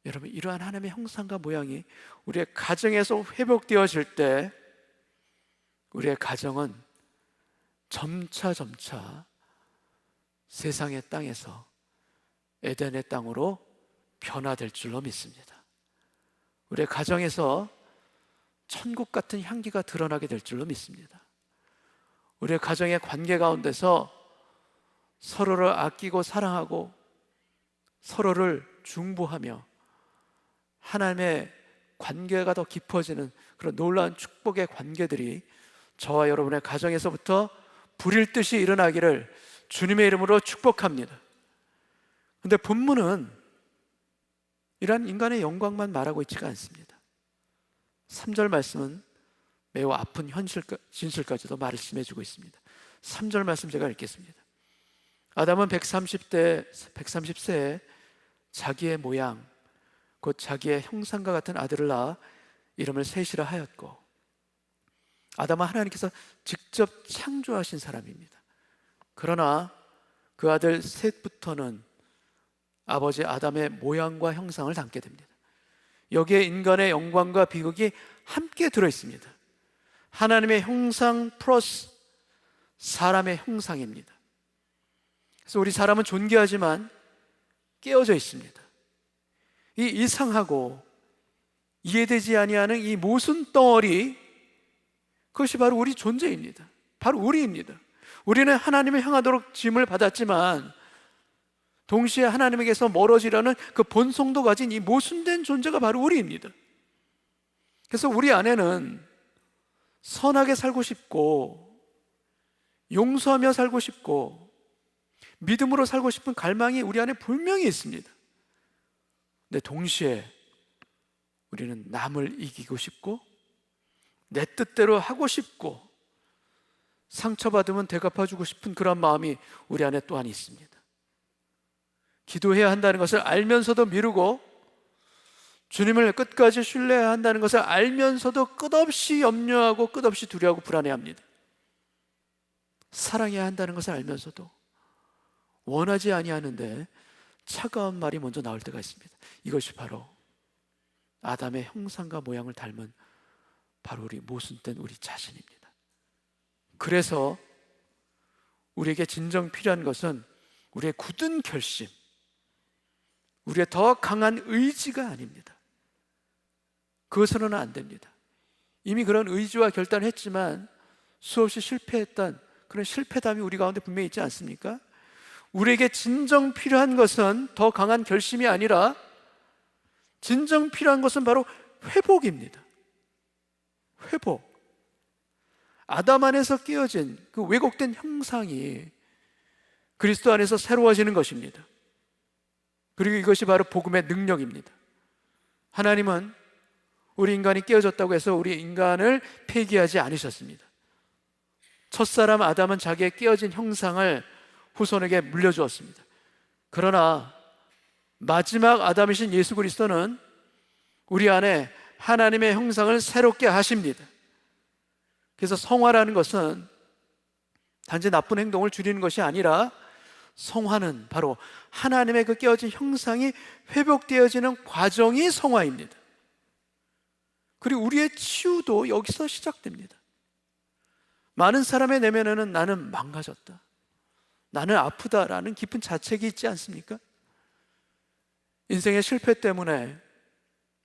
여러분, 이러한 하나님의 형상과 모양이 우리의 가정에서 회복되어질 때 우리의 가정은 점차 세상의 땅에서 에덴의 땅으로 변화될 줄로 믿습니다. 우리의 가정에서 천국 같은 향기가 드러나게 될 줄로 믿습니다. 우리의 가정의 관계 가운데서 서로를 아끼고 사랑하고 서로를 중보하며 하나님의 관계가 더 깊어지는 그런 놀라운 축복의 관계들이 저와 여러분의 가정에서부터 불일 듯이 일어나기를 주님의 이름으로 축복합니다. 그런데 본문은 이러한 인간의 영광만 말하고 있지가 않습니다. 3절 말씀은 매우 아픈 진실까지도 말씀해주고 있습니다. 3절 말씀 제가 읽겠습니다. 아담은 130세에 자기의 모양 곧 자기의 형상과 같은 아들을 낳아 이름을 셋이라 하였고, 아담은 하나님께서 직접 창조하신 사람입니다. 그러나 그 아들 셋부터는 아버지 아담의 모양과 형상을 담게 됩니다. 여기에 인간의 영광과 비극이 함께 들어있습니다. 하나님의 형상 플러스 사람의 형상입니다. 그래서 우리 사람은 존귀하지만 깨어져 있습니다. 이 이상하고 이해되지 아니하는 이 모순 덩어리, 그것이 바로 우리 존재입니다. 바로 우리입니다. 우리는 하나님을 향하도록 지음을 받았지만 동시에 하나님에게서 멀어지려는 그 본성도 가진 이 모순된 존재가 바로 우리입니다. 그래서 우리 안에는 선하게 살고 싶고 용서하며 살고 싶고 믿음으로 살고 싶은 갈망이 우리 안에 분명히 있습니다. 근데 동시에 우리는 남을 이기고 싶고 내 뜻대로 하고 싶고 상처받으면 되갚아주고 싶은 그런 마음이 우리 안에 또한 있습니다. 기도해야 한다는 것을 알면서도 미루고 주님을 끝까지 신뢰해야 한다는 것을 알면서도 끝없이 염려하고 끝없이 두려워하고 불안해합니다. 사랑해야 한다는 것을 알면서도 원하지 아니하는데 차가운 말이 먼저 나올 때가 있습니다. 이것이 바로 아담의 형상과 모양을 닮은 바로 우리 모순된 우리 자신입니다. 그래서 우리에게 진정 필요한 것은 우리의 굳은 결심, 우리의 더 강한 의지가 아닙니다. 그것으로는 안 됩니다. 이미 그런 의지와 결단을 했지만 수없이 실패했던 그런 실패담이 우리 가운데 분명히 있지 않습니까? 우리에게 진정 필요한 것은 더 강한 결심이 아니라 진정 필요한 것은 바로 회복입니다. 회복. 아담 안에서 깨어진 그 왜곡된 형상이 그리스도 안에서 새로워지는 것입니다. 그리고 이것이 바로 복음의 능력입니다. 하나님은 우리 인간이 깨어졌다고 해서 우리 인간을 폐기하지 않으셨습니다. 첫사람 아담은 자기의 깨어진 형상을 후손에게 물려주었습니다. 그러나 마지막 아담이신 예수 그리스도는 우리 안에 하나님의 형상을 새롭게 하십니다. 그래서 성화라는 것은 단지 나쁜 행동을 줄이는 것이 아니라 성화는 바로 하나님의 그 깨어진 형상이 회복되어지는 과정이 성화입니다. 그리고 우리의 치유도 여기서 시작됩니다. 많은 사람의 내면에는 나는 망가졌다, 나는 아프다라는 깊은 자책이 있지 않습니까? 인생의 실패 때문에,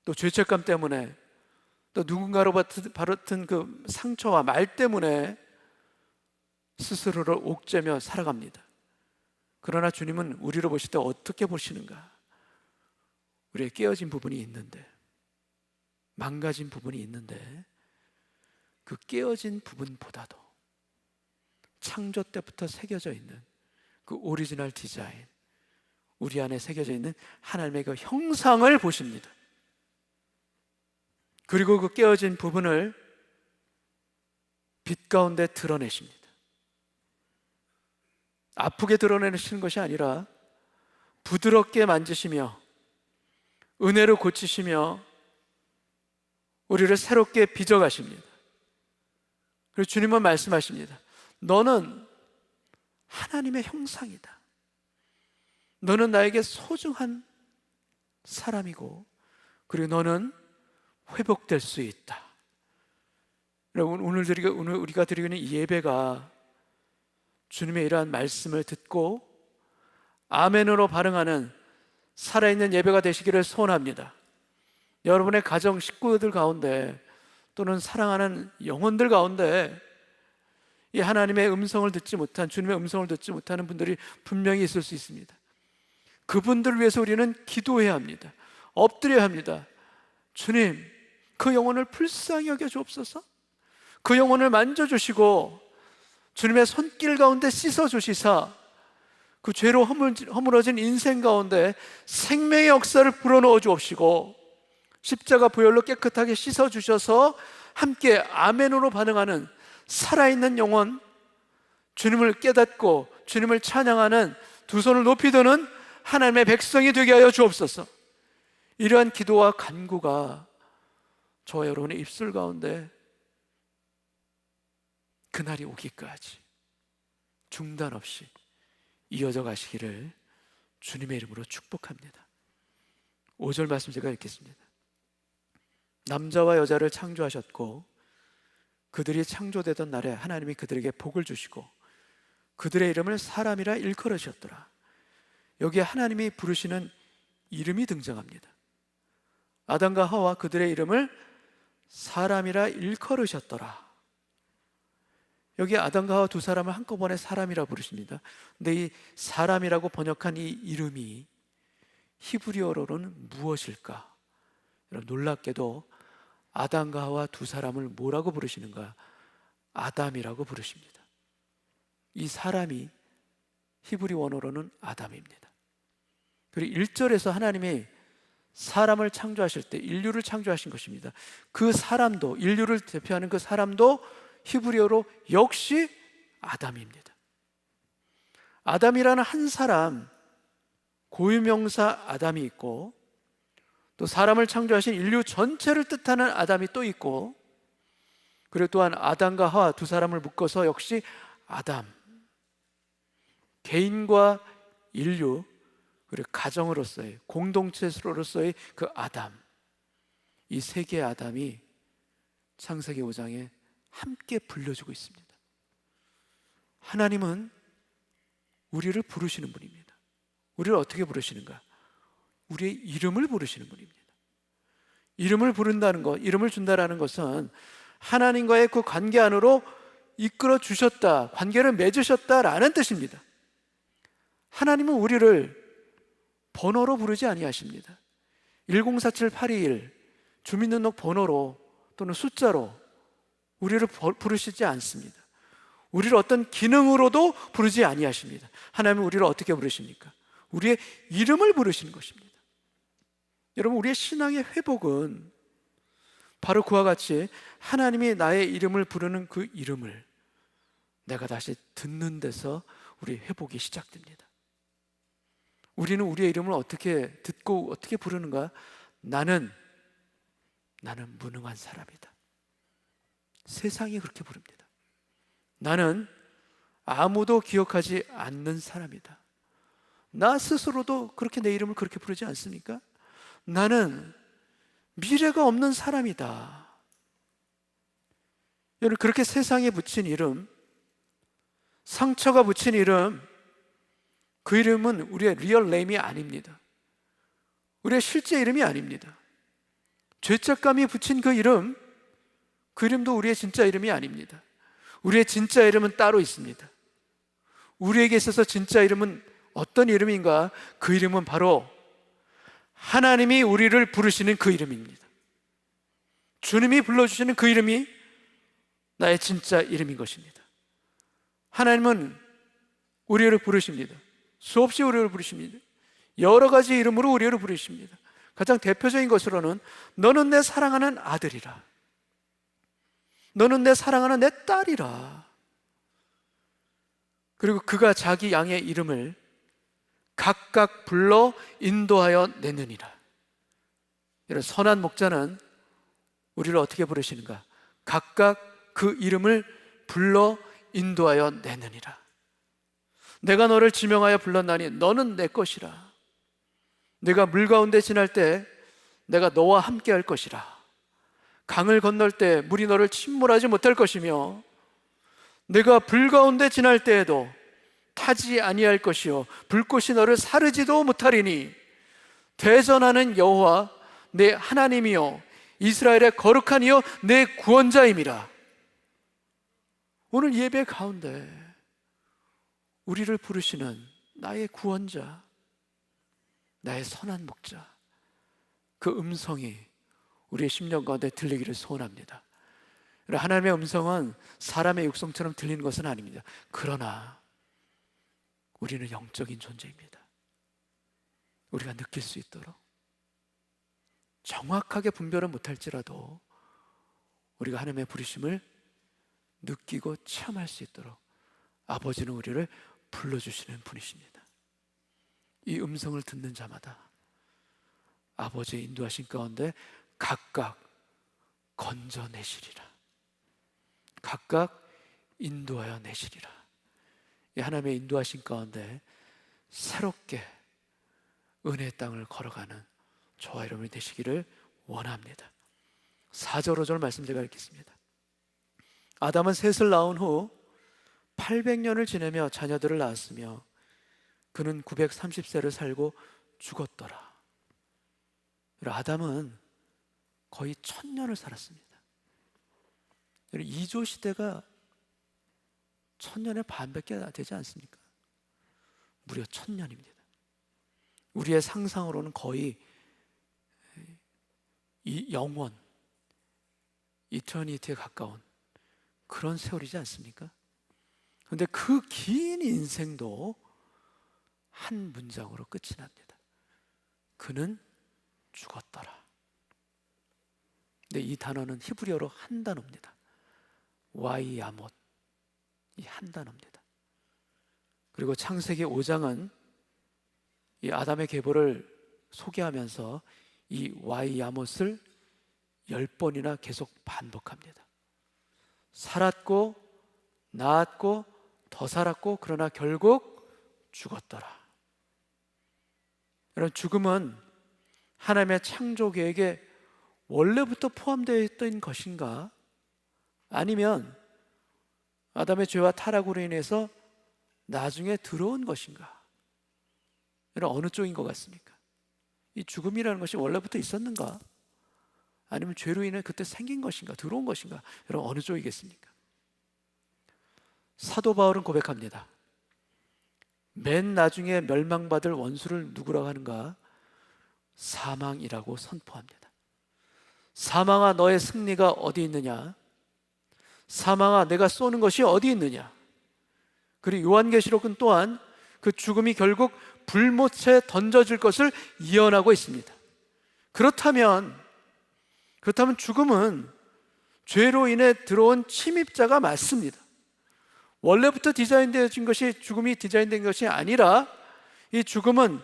또 죄책감 때문에, 또 누군가로 받은 그 상처와 말 때문에 스스로를 옥죄며 살아갑니다. 그러나 주님은 우리를 보실 때 어떻게 보시는가? 우리의 깨어진 부분이 있는데, 망가진 부분이 있는데, 그 깨어진 부분보다도 창조 때부터 새겨져 있는 그 오리지널 디자인, 우리 안에 새겨져 있는 하나님의 그 형상을 보십니다. 그리고 그 깨어진 부분을 빛 가운데 드러내십니다. 아프게 드러내시는 것이 아니라 부드럽게 만지시며 은혜로 고치시며 우리를 새롭게 빚어가십니다. 그리고 주님은 말씀하십니다. 너는 하나님의 형상이다. 너는 나에게 소중한 사람이고, 그리고 너는 회복될 수 있다. 여러분, 오늘 우리가 드리고 있는 이 예배가 주님의 이러한 말씀을 듣고 아멘으로 반응하는 살아있는 예배가 되시기를 소원합니다. 여러분의 가정 식구들 가운데 또는 사랑하는 영혼들 가운데 이 하나님의 음성을 듣지 못한, 주님의 음성을 듣지 못하는 분들이 분명히 있을 수 있습니다. 그분들을 위해서 우리는 기도해야 합니다. 엎드려야 합니다. 주님, 그 영혼을 불쌍히 여겨 주옵소서. 그 영혼을 만져주시고 주님의 손길 가운데 씻어주시사 그 죄로 허물어진 인생 가운데 생명의 역사를 불어넣어 주옵시고 십자가 보혈로 깨끗하게 씻어주셔서 함께 아멘으로 반응하는 살아있는 영혼, 주님을 깨닫고 주님을 찬양하는 두 손을 높이 드는 하나님의 백성이 되게 하여 주옵소서. 이러한 기도와 간구가 저와 여러분의 입술 가운데 그날이 오기까지 중단 없이 이어져 가시기를 주님의 이름으로 축복합니다. 5절 말씀 제가 읽겠습니다. 남자와 여자를 창조하셨고 그들이 창조되던 날에 하나님이 그들에게 복을 주시고 그들의 이름을 사람이라 일컬으셨더라. 여기에 하나님이 부르시는 이름이 등장합니다. 아담과 하와 그들의 이름을 사람이라 일컬으셨더라. 여기 아담과 하와 두 사람을 한꺼번에 사람이라 부르십니다. 근데 이 사람이라고 번역한 이 이름이 히브리어로는 무엇일까? 여러분, 놀랍게도 아담과 하와 두 사람을 뭐라고 부르시는가? 아담이라고 부르십니다. 이 사람이 히브리 원어로는 아담입니다. 그리고 1절에서 하나님이 사람을 창조하실 때 인류를 창조하신 것입니다. 그 사람도, 인류를 대표하는 그 사람도 히브리어로 역시 아담입니다. 아담이라는 한 사람, 고유명사 아담이 있고, 또 사람을 창조하신 인류 전체를 뜻하는 아담이 또 있고, 그리고 또한 아담과 하와 두 사람을 묶어서 역시 아담, 개인과 인류, 그리고 가정으로서의, 공동체로서의 그 아담, 이 세 개의 아담이 창세기 5장에 함께 불려주고 있습니다. 하나님은 우리를 부르시는 분입니다. 우리를 어떻게 부르시는가? 우리의 이름을 부르시는 분입니다. 이름을 부른다는 것, 이름을 준다라는 것은 하나님과의 그 관계 안으로 이끌어 주셨다, 관계를 맺으셨다라는 뜻입니다. 하나님은 우리를 번호로 부르지 아니하십니다. 1047-821 주민등록 번호로 또는 숫자로 우리를 부르시지 않습니다. 우리를 어떤 기능으로도 부르지 아니하십니다. 하나님은 우리를 어떻게 부르십니까? 우리의 이름을 부르시는 것입니다. 여러분, 우리의 신앙의 회복은 바로 그와 같이 하나님이 나의 이름을 부르는 그 이름을 내가 다시 듣는 데서 우리 회복이 시작됩니다. 우리는 우리의 이름을 어떻게 듣고 어떻게 부르는가? 나는 무능한 사람이다. 세상이 그렇게 부릅니다. 나는 아무도 기억하지 않는 사람이다. 나 스스로도 그렇게 내 이름을 그렇게 부르지 않습니까? 나는 미래가 없는 사람이다. 여러분, 그렇게 세상에 붙인 이름, 상처가 붙인 이름, 그 이름은 우리의 리얼 네임이 아닙니다. 우리의 실제 이름이 아닙니다. 죄책감이 붙인 그 이름도 우리의 진짜 이름이 아닙니다. 우리의 진짜 이름은 따로 있습니다. 우리에게 있어서 진짜 이름은 어떤 이름인가? 그 이름은 바로 하나님이 우리를 부르시는 그 이름입니다. 주님이 불러주시는 그 이름이 나의 진짜 이름인 것입니다. 하나님은 우리를 부르십니다. 수없이 우리를 부르십니다. 여러 가지 이름으로 우리를 부르십니다. 가장 대표적인 것으로는 너는 내 사랑하는 아들이라, 너는 내 사랑하는 내 딸이라. 그리고 그가 자기 양의 이름을 각각 불러 인도하여 내느니라. 이런 선한 목자는 우리를 어떻게 부르시는가? 각각 그 이름을 불러 인도하여 내느니라. 내가 너를 지명하여 불렀나니 너는 내 것이라. 내가 물 가운데 지날 때 내가 너와 함께 할 것이라. 강을 건널 때 물이 너를 침몰하지 못할 것이며 내가 불 가운데 지날 때에도 타지 아니할 것이요 불꽃이 너를 사르지도 못하리니 대전하는 여호와 내 하나님이요 이스라엘의 거룩한 이요 내 구원자임이라. 오늘 예배 가운데 우리를 부르시는 나의 구원자, 나의 선한 목자, 그 음성이 우리의 심령 가운데 들리기를 소원합니다. 하나님의 음성은 사람의 육성처럼 들리는 것은 아닙니다. 그러나 우리는 영적인 존재입니다. 우리가 느낄 수 있도록, 정확하게 분별은 못할지라도 우리가 하나님의 부르심을 느끼고 체험할 수 있도록 아버지는 우리를 불러주시는 분이십니다. 이 음성을 듣는 자마다 아버지의 인도하신 가운데 각각 건져내시리라. 각각 인도하여 내시리라. 이 하나님의 인도하신 가운데 새롭게 은혜의 땅을 걸어가는 저와 여러분이 되시기를 원합니다. 4절 5절 말씀 제가 읽겠습니다. 아담은 셋을 낳은 후 800년을 지내며 자녀들을 낳았으며 그는 930세를 살고 죽었더라. 아담은 거의 1000년을 살았습니다. 2조 시대가 1000년의 반밖에 되지 않습니까? 무려 1000년입니다. 우리의 상상으로는 거의 이 영원, 이터니티에 가까운 그런 세월이지 않습니까? 그런데 그 긴 인생도 한 문장으로 끝이 납니다. 그는 죽었더라. 근데 이 단어는 히브리어로 한 단어입니다. 와이야못, 이 한 단어입니다. 그리고 창세기 5장은 이 아담의 계보를 소개하면서 이 와이야못을 10번이나 계속 반복합니다. 살았고 낳았고 더 살았고 그러나 결국 죽었더라. 여러분, 죽음은 하나님의 창조 계획에 원래부터 포함되어 있던 것인가? 아니면 아담의 죄와 타락으로 인해서 나중에 들어온 것인가? 여러분, 어느 쪽인 것 같습니까? 이 죽음이라는 것이 원래부터 있었는가? 아니면 죄로 인해 그때 생긴 것인가? 들어온 것인가? 여러분, 어느 쪽이겠습니까? 사도 바울은 고백합니다. 맨 나중에 멸망받을 원수를 누구라고 하는가? 사망이라고 선포합니다. 사망아, 너의 승리가 어디 있느냐? 사망아, 내가 쏘는 것이 어디 있느냐? 그리고 요한계시록은 또한 그 죽음이 결국 불못에 던져질 것을 예언하고 있습니다. 그렇다면 죽음은 죄로 인해 들어온 침입자가 맞습니다. 원래부터 디자인되어진 것이, 죽음이 디자인된 것이 아니라 이 죽음은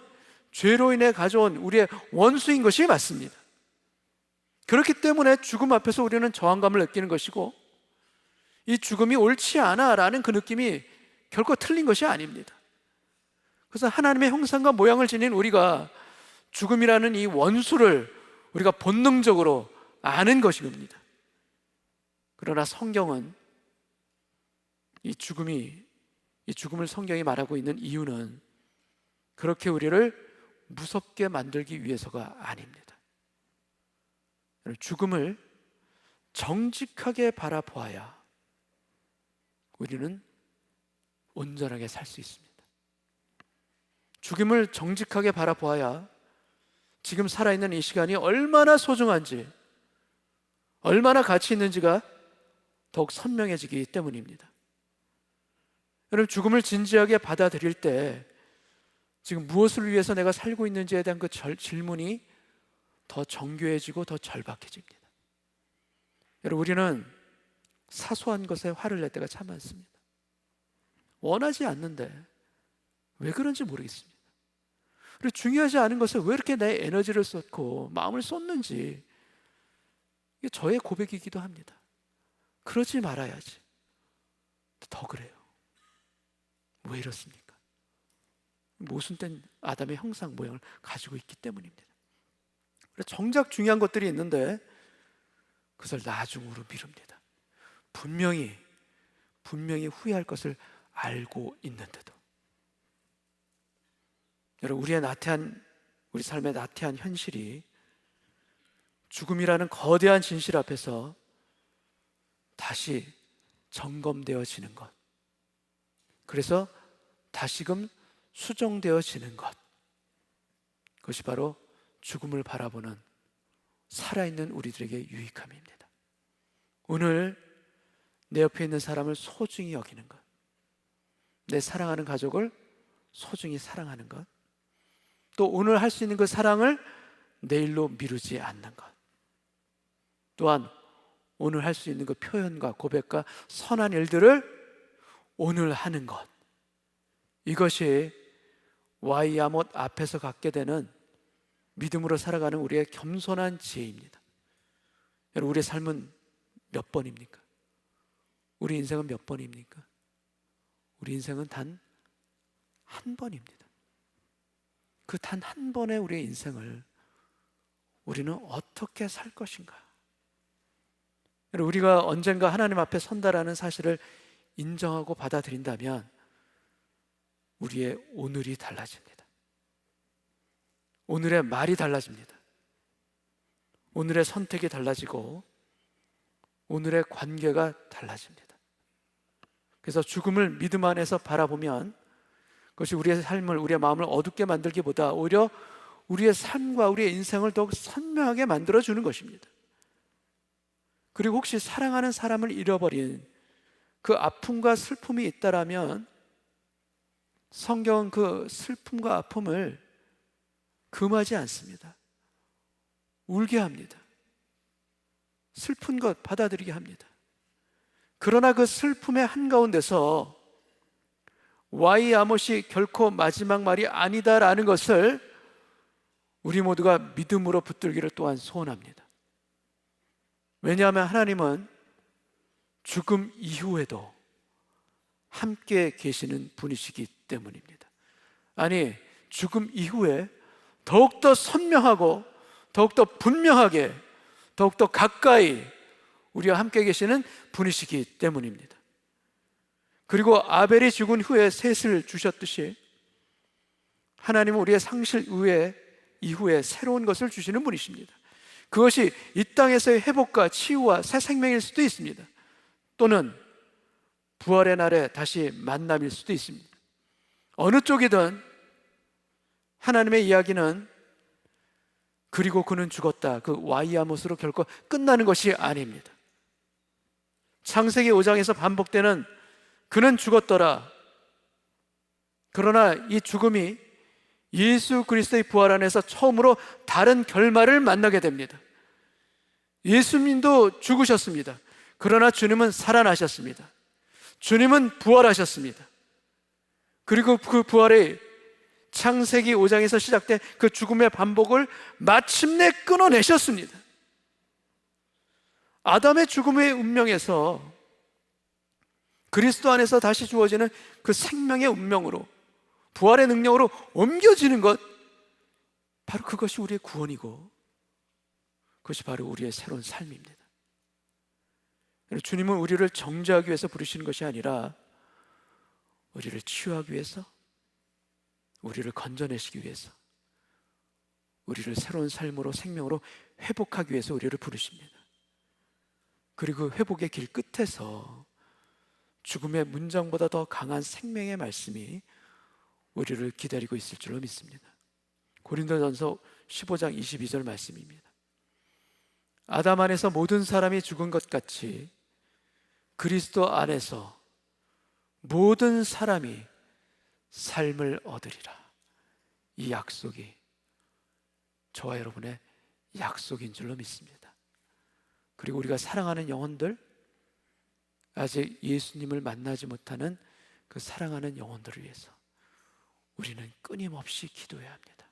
죄로 인해 가져온 우리의 원수인 것이 맞습니다. 그렇기 때문에 죽음 앞에서 우리는 저항감을 느끼는 것이고, 이 죽음이 옳지 않아 라는 그 느낌이 결코 틀린 것이 아닙니다. 그래서 하나님의 형상과 모양을 지닌 우리가 죽음이라는 이 원수를 우리가 본능적으로 아는 것입니다. 그러나 성경은 이 죽음을 성경이 말하고 있는 이유는 그렇게 우리를 무섭게 만들기 위해서가 아닙니다. 죽음을 정직하게 바라보아야 우리는 온전하게 살 수 있습니다. 죽음을 정직하게 바라보아야 지금 살아있는 이 시간이 얼마나 소중한지, 얼마나 가치 있는지가 더욱 선명해지기 때문입니다. 여러분, 죽음을 진지하게 받아들일 때 지금 무엇을 위해서 내가 살고 있는지에 대한 그 질문이 더 정교해지고 더 절박해집니다. 여러분, 우리는 사소한 것에 화를 낼 때가 참 많습니다. 원하지 않는데 왜 그런지 모르겠습니다. 그리고 중요하지 않은 것에 왜 이렇게 내 에너지를 쏟고 마음을 쏟는지, 이게 저의 고백이기도 합니다. 그러지 말아야지. 더 그래요. 왜 이렇습니까? 모순된 아담의 형상 모양을 가지고 있기 때문입니다. 정작 중요한 것들이 있는데 그것을 나중으로 미룹니다. 분명히 후회할 것을 알고 있는데도. 여러분, 우리 삶의 나태한 현실이 죽음이라는 거대한 진실 앞에서 다시 점검되어지는 것, 그래서 다시금 수정되어지는 것, 그것이 바로 죽음을 바라보는 살아있는 우리들에게 유익함입니다. 오늘 내 옆에 있는 사람을 소중히 여기는 것, 내 사랑하는 가족을 소중히 사랑하는 것, 또 오늘 할 수 있는 그 사랑을 내일로 미루지 않는 것, 또한 오늘 할 수 있는 그 표현과 고백과 선한 일들을 오늘 하는 것, 이것이 와이야못 앞에서 갖게 되는 믿음으로 살아가는 우리의 겸손한 지혜입니다. 여러분, 우리의 삶은 몇 번입니까? 우리 인생은 몇 번입니까? 우리 인생은 단 한 번입니다. 그 단 한 번의 우리의 인생을 우리는 어떻게 살 것인가? 여러분, 우리가 언젠가 하나님 앞에 선다라는 사실을 인정하고 받아들인다면 우리의 오늘이 달라집니다. 오늘의 말이 달라집니다. 오늘의 선택이 달라지고 오늘의 관계가 달라집니다. 그래서 죽음을 믿음 안에서 바라보면 그것이 우리의 삶을, 우리의 마음을 어둡게 만들기보다 오히려 우리의 삶과 우리의 인생을 더욱 선명하게 만들어주는 것입니다. 그리고 혹시 사랑하는 사람을 잃어버린 그 아픔과 슬픔이 있다라면 성경은 그 슬픔과 아픔을 금하지 않습니다. 울게 합니다. 슬픈 것 받아들이게 합니다. 그러나 그 슬픔의 한가운데서 와이야못이 결코 마지막 말이 아니다라는 것을 우리 모두가 믿음으로 붙들기를 또한 소원합니다. 왜냐하면 하나님은 죽음 이후에도 함께 계시는 분이시기 때문입니다. 아니, 죽음 이후에 더욱더 선명하고 더욱더 분명하게 더욱더 가까이 우리와 함께 계시는 분이시기 때문입니다. 그리고 아벨이 죽은 후에 셋을 주셨듯이 하나님은 우리의 상실 이후에 새로운 것을 주시는 분이십니다. 그것이 이 땅에서의 회복과 치유와 새 생명일 수도 있습니다. 또는 부활의 날에 다시 만남일 수도 있습니다. 어느 쪽이든 하나님의 이야기는 그리고 그는 죽었다, 그 와이아못으로 결코 끝나는 것이 아닙니다. 창세기 5장에서 반복되는 그는 죽었더라. 그러나 이 죽음이 예수 그리스도의 부활 안에서 처음으로 다른 결말을 만나게 됩니다. 예수님도 죽으셨습니다. 그러나 주님은 살아나셨습니다. 주님은 부활하셨습니다. 그리고 그 부활의 창세기 5장에서 시작된 그 죽음의 반복을 마침내 끊어내셨습니다. 아담의 죽음의 운명에서 그리스도 안에서 다시 주어지는 그 생명의 운명으로, 부활의 능력으로 옮겨지는 것, 바로 그것이 우리의 구원이고 그것이 바로 우리의 새로운 삶입니다. 주님은 우리를 정죄하기 위해서 부르시는 것이 아니라 우리를 치유하기 위해서, 우리를 건져내시기 위해서, 우리를 새로운 삶으로, 생명으로 회복하기 위해서 우리를 부르십니다. 그리고 그 회복의 길 끝에서 죽음의 문장보다 더 강한 생명의 말씀이 우리를 기다리고 있을 줄로 믿습니다. 고린도전서 15장 22절 말씀입니다. 아담 안에서 모든 사람이 죽은 것 같이 그리스도 안에서 모든 사람이 삶을 얻으리라. 이 약속이 저와 여러분의 약속인 줄로 믿습니다. 그리고 우리가 사랑하는 영혼들, 아직 예수님을 만나지 못하는 그 사랑하는 영혼들을 위해서 우리는 끊임없이 기도해야 합니다.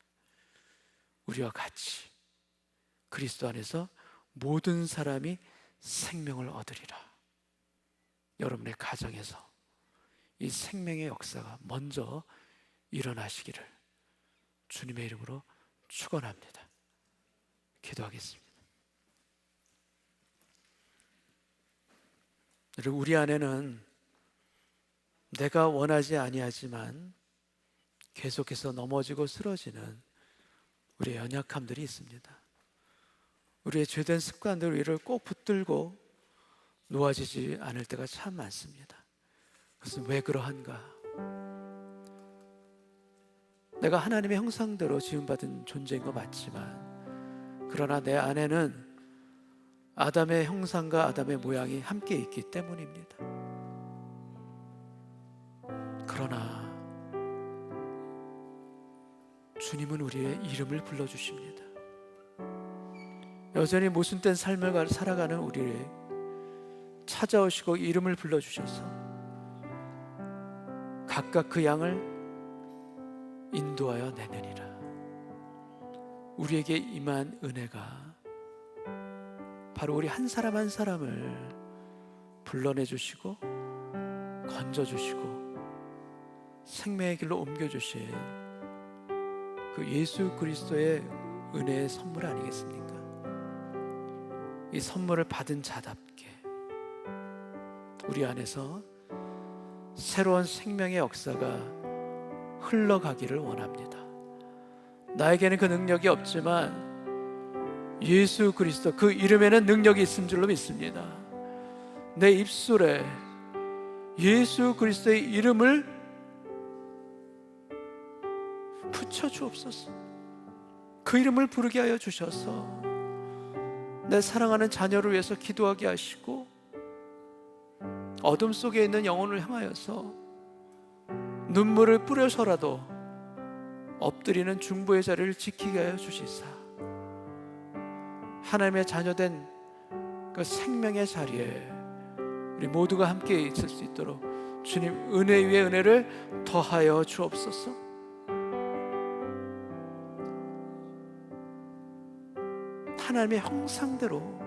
우리와 같이 그리스도 안에서 모든 사람이 생명을 얻으리라. 여러분의 가정에서 이 생명의 역사가 먼저 일어나시기를 주님의 이름으로 축원합니다. 기도하겠습니다. 그리고 우리 안에는 내가 원하지 아니하지만 계속해서 넘어지고 쓰러지는 우리의 연약함들이 있습니다. 우리의 죄된 습관들 위를 꼭 붙들고 놓아지지 않을 때가 참 많습니다. 그것은 왜 그러한가? 내가 하나님의 형상대로 지음받은 존재인 거 맞지만, 그러나 내 안에는 아담의 형상과 아담의 모양이 함께 있기 때문입니다. 그러나 주님은 우리의 이름을 불러주십니다. 여전히 모순된 삶을 살아가는 우리를 찾아오시고 이름을 불러주셔서 각각 그 양을 인도하여 내느니라. 우리에게 임한 은혜가 바로 우리 한 사람 한 사람을 불러내주시고 건져주시고 생명의 길로 옮겨주신 그 예수 그리스도의 은혜의 선물 아니겠습니까? 이 선물을 받은 자답게 우리 안에서 새로운 생명의 역사가 흘러가기를 원합니다. 나에게는 그 능력이 없지만 예수 그리스도 그 이름에는 능력이 있는 줄로 믿습니다. 내 입술에 예수 그리스도의 이름을 붙여주옵소서. 그 이름을 부르게 하여 주셔서 내 사랑하는 자녀를 위해서 기도하게 하시고 어둠 속에 있는 영혼을 향하여서 눈물을 뿌려서라도 엎드리는 중보의 자리를 지키게 하여 주시사 하나님의 자녀된 그 생명의 자리에 우리 모두가 함께 있을 수 있도록 주님 은혜 위에 은혜를 더하여 주옵소서. 하나님의 형상대로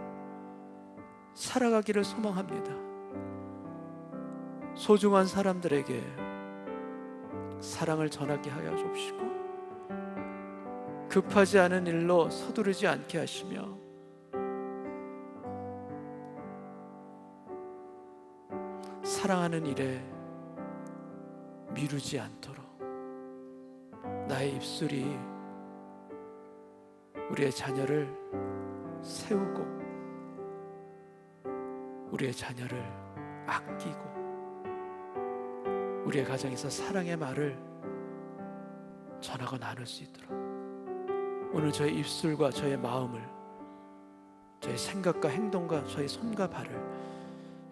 살아가기를 소망합니다. 소중한 사람들에게 사랑을 전하게 하여 주시고 급하지 않은 일로 서두르지 않게 하시며 사랑하는 일에 미루지 않도록 나의 입술이 우리의 자녀를 세우고 우리의 자녀를 아끼고 우리의 가정에서 사랑의 말을 전하고 나눌 수 있도록 오늘 저의 입술과 저의 마음을, 저의 생각과 행동과 저의 손과 발을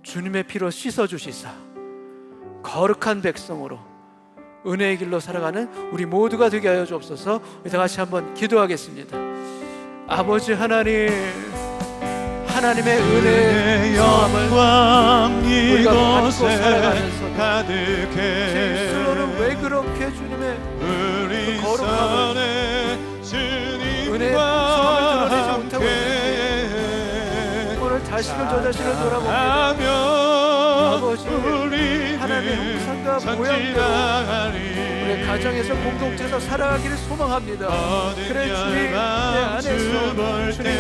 주님의 피로 씻어주시사 거룩한 백성으로 은혜의 길로 살아가는 우리 모두가 되게 하여 주옵소서. 다 같이 한번 기도하겠습니다. 아버지 하나님, 하나님의 은혜의 영광 우리가 받고 살아가면서 가득해 실수로는 왜 그렇게 주님의 우리 그 거룩함을 은혜의 성함을 드러내지 못하고 있는지 오늘 다시금 저 자신을 돌아봅니다. 아버지 하나님의 형상과 모양대로 우리 가정에서 공동체에서 살아가기를 소망합니다. 그래 주님 내 안에서 주님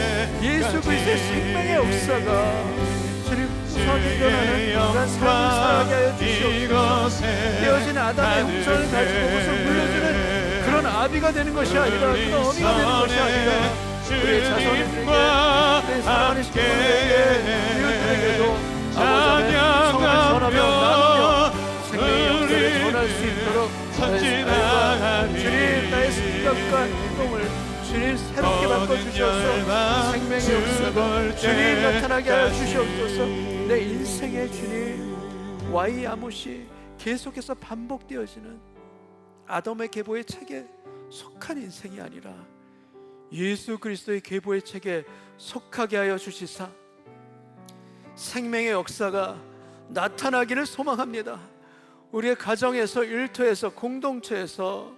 예수 그리스도의 생명의 역사가 주님 구성이 변하는 그런 삶을 살아가게 하여 주시옵소서. 깨어진 아담의 형상을 가지고 그것을 물려주는 그런 아비가 되는 것이 아니라 그런 어미가 되는 것이 아니라 우리의 자손들에게 우리의 사랑하는 식구들에게 이웃들에게도 아버지 안에 성을 전하며 나누며 생명의 역사를 전할 수 있도록 나의 삶과 주님 나의 생각과 행동을 주님 새롭게 바꿔주셔서 생명의 역사가 주님 나타나게 하여 주시옵소서. 내 인생의 주님 와이아못이 계속해서 반복되어지는 아담의 계보의 책에 속한 인생이 아니라 예수 그리스도의 계보의 책에 속하게 하여 주시사 생명의 역사가 나타나기를 소망합니다. 우리의 가정에서, 일터에서, 공동체에서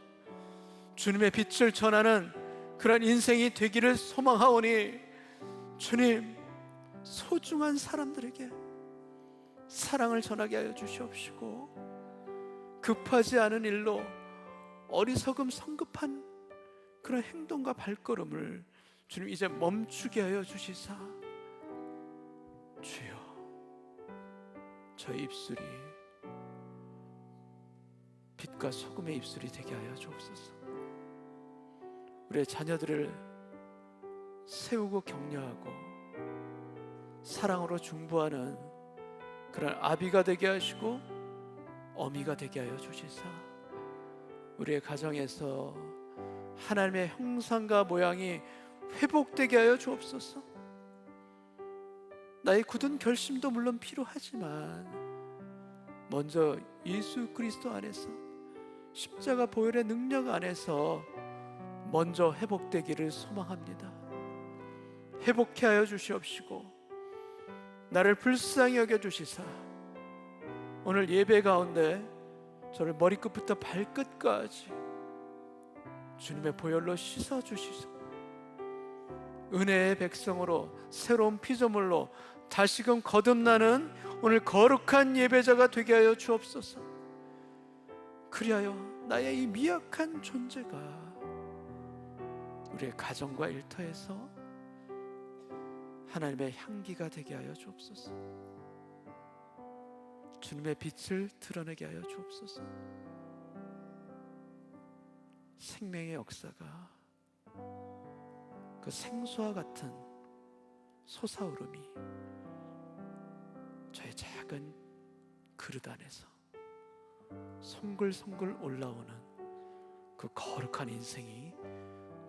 주님의 빛을 전하는 그런 인생이 되기를 소망하오니 주님 소중한 사람들에게 사랑을 전하게 하여 주시옵시고 급하지 않은 일로 어리석음 성급한 그런 행동과 발걸음을 주님 이제 멈추게 하여 주시사 주여 저의 입술이 빛과 소금의 입술이 되게 하여 주옵소서. 우리의 자녀들을 세우고 격려하고 사랑으로 중보하는 그런 아비가 되게 하시고 어미가 되게 하여 주시사 우리의 가정에서 하나님의 형상과 모양이 회복되게 하여 주옵소서. 나의 굳은 결심도 물론 필요하지만 먼저 예수 그리스도 안에서 십자가 보혈의 능력 안에서 먼저 회복되기를 소망합니다. 회복케 하여 주시옵시고 나를 불쌍히 여겨주시사 오늘 예배 가운데 저를 머리끝부터 발끝까지 주님의 보혈로 씻어주시소. 은혜의 백성으로 새로운 피조물로 다시금 거듭나는 오늘 거룩한 예배자가 되게 하여 주옵소서. 그리하여 나의 이 미약한 존재가 우리의 가정과 일터에서 하나님의 향기가 되게 하여 주옵소서. 주님의 빛을 드러내게 하여 주옵소서. 생명의 역사가 그 생수와 같은 솟아오름이 저의 작은 그릇 안에서 송글송글 올라오는 그 거룩한 인생이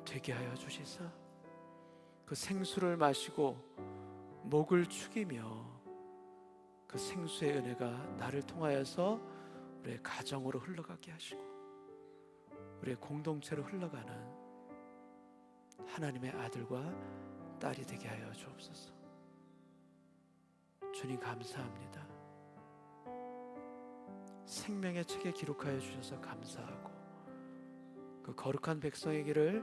되게 하여 주시사 그 생수를 마시고 목을 축이며 그 생수의 은혜가 나를 통하여서 우리의 가정으로 흘러가게 하시고 우리의 공동체로 흘러가는 하나님의 아들과 딸이 되게 하여 주옵소서. 주님 감사합니다. 생명의 책에 기록하여 주셔서 감사하고 그 거룩한 백성의 길을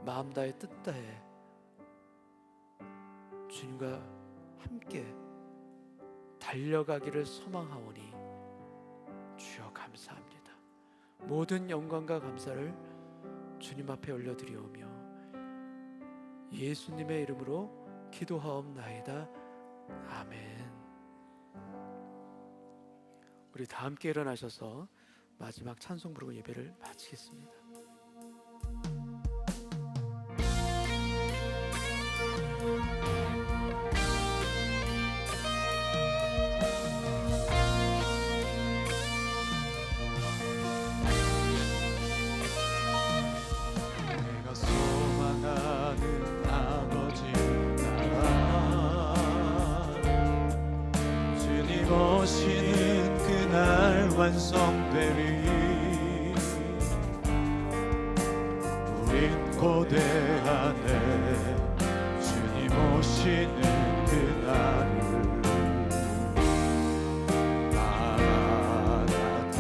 마음 다해 뜻 다해 주님과 함께 달려가기를 소망하오니 주여 감사합니다. 모든 영광과 감사를 주님 앞에 올려드리오며 예수님의 이름으로 기도하옵나이다. 아멘. 우리 다 함께 일어나셔서 마지막 찬송 부르고 예배를 마치겠습니다. 내가 소망하는 아버지 나라, 주님 오시는 그날 완성되리. 우린 고대하네 주님 오시는 그날을. 마라나타.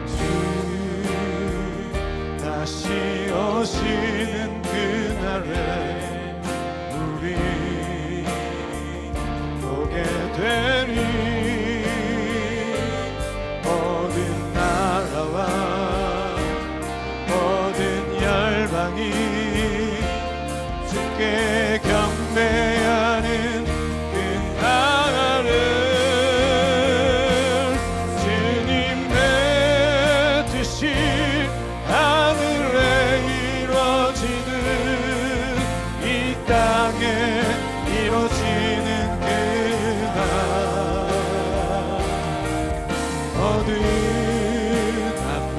주 다시 오시는 그날에 우리 보게 되리. 모든 나라와 모든 열방이 주께 경배하는 그날을 주님의 뜻이 하늘에 이루어지는 이 땅에 이루어지는 그날. 모든 아픔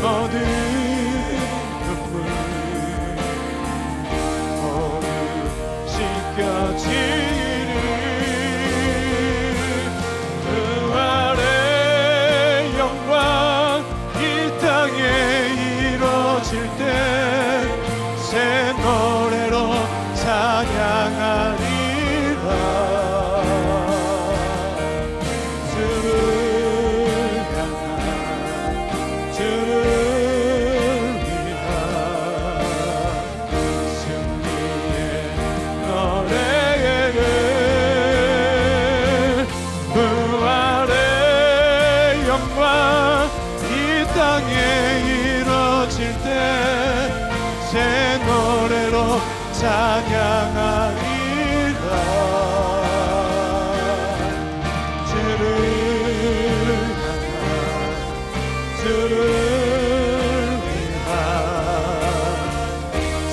모든 눈물 모두 씻겨지리. 부활의 영광 이 땅에 이루어질 때 새 노래로 찬양하리라. 주를 향한 주를 위한 승리의 노래를. 부활의 영광 이 땅에 이루어질 때 새 노래로 찬양하리라. 주를 향한 주를 위한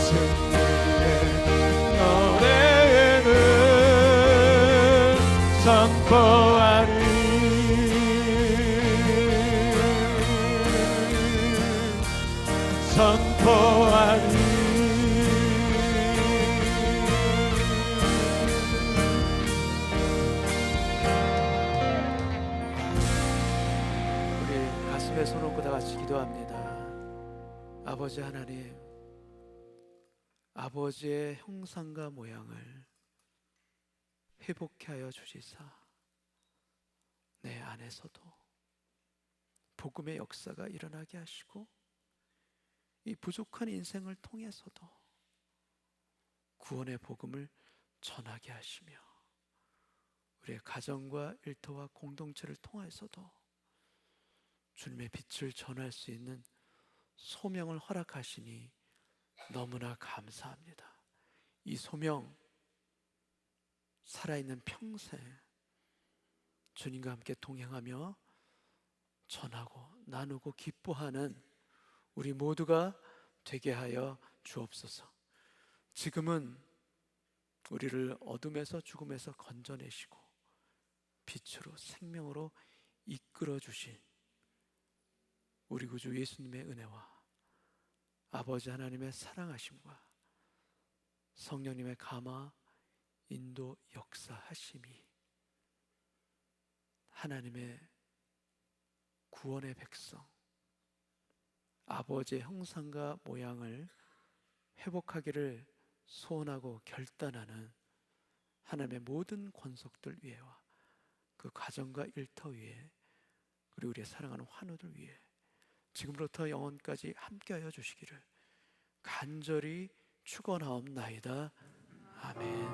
승리의 노래를 선포하리. 선포하리. 우리 가슴에 손 얹고 다 같이 기도합니다. 아버지 하나님, 아버지의 형상과 모양을 회복케 하여 주시사 내 안에서도 복음의 역사가 일어나게 하시고 이 부족한 인생을 통해서도 구원의 복음을 전하게 하시며 우리의 가정과 일터와 공동체를 통해서도 주님의 빛을 전할 수 있는 소명을 허락하시니 너무나 감사합니다. 이 소명 살아있는 평생 주님과 함께 동행하며 전하고 나누고 기뻐하는 우리 모두가 되게 하여 주옵소서. 지금은 우리를 어둠에서 죽음에서 건져내시고 빛으로 생명으로 이끌어 주신 우리 구주 예수님의 은혜와 아버지 하나님의 사랑하심과 성령님의 감화 인도 역사하심이 하나님의 구원의 백성 아버지의 형상과 모양을 회복하기를 소원하고 결단하는 하나님의 모든 권속들 위에와 그 가정과 일터 위에 그리고 우리의 사랑하는 환우들 위에 지금부터 영원까지 함께하여 주시기를 간절히 축원하옵나이다. 아멘.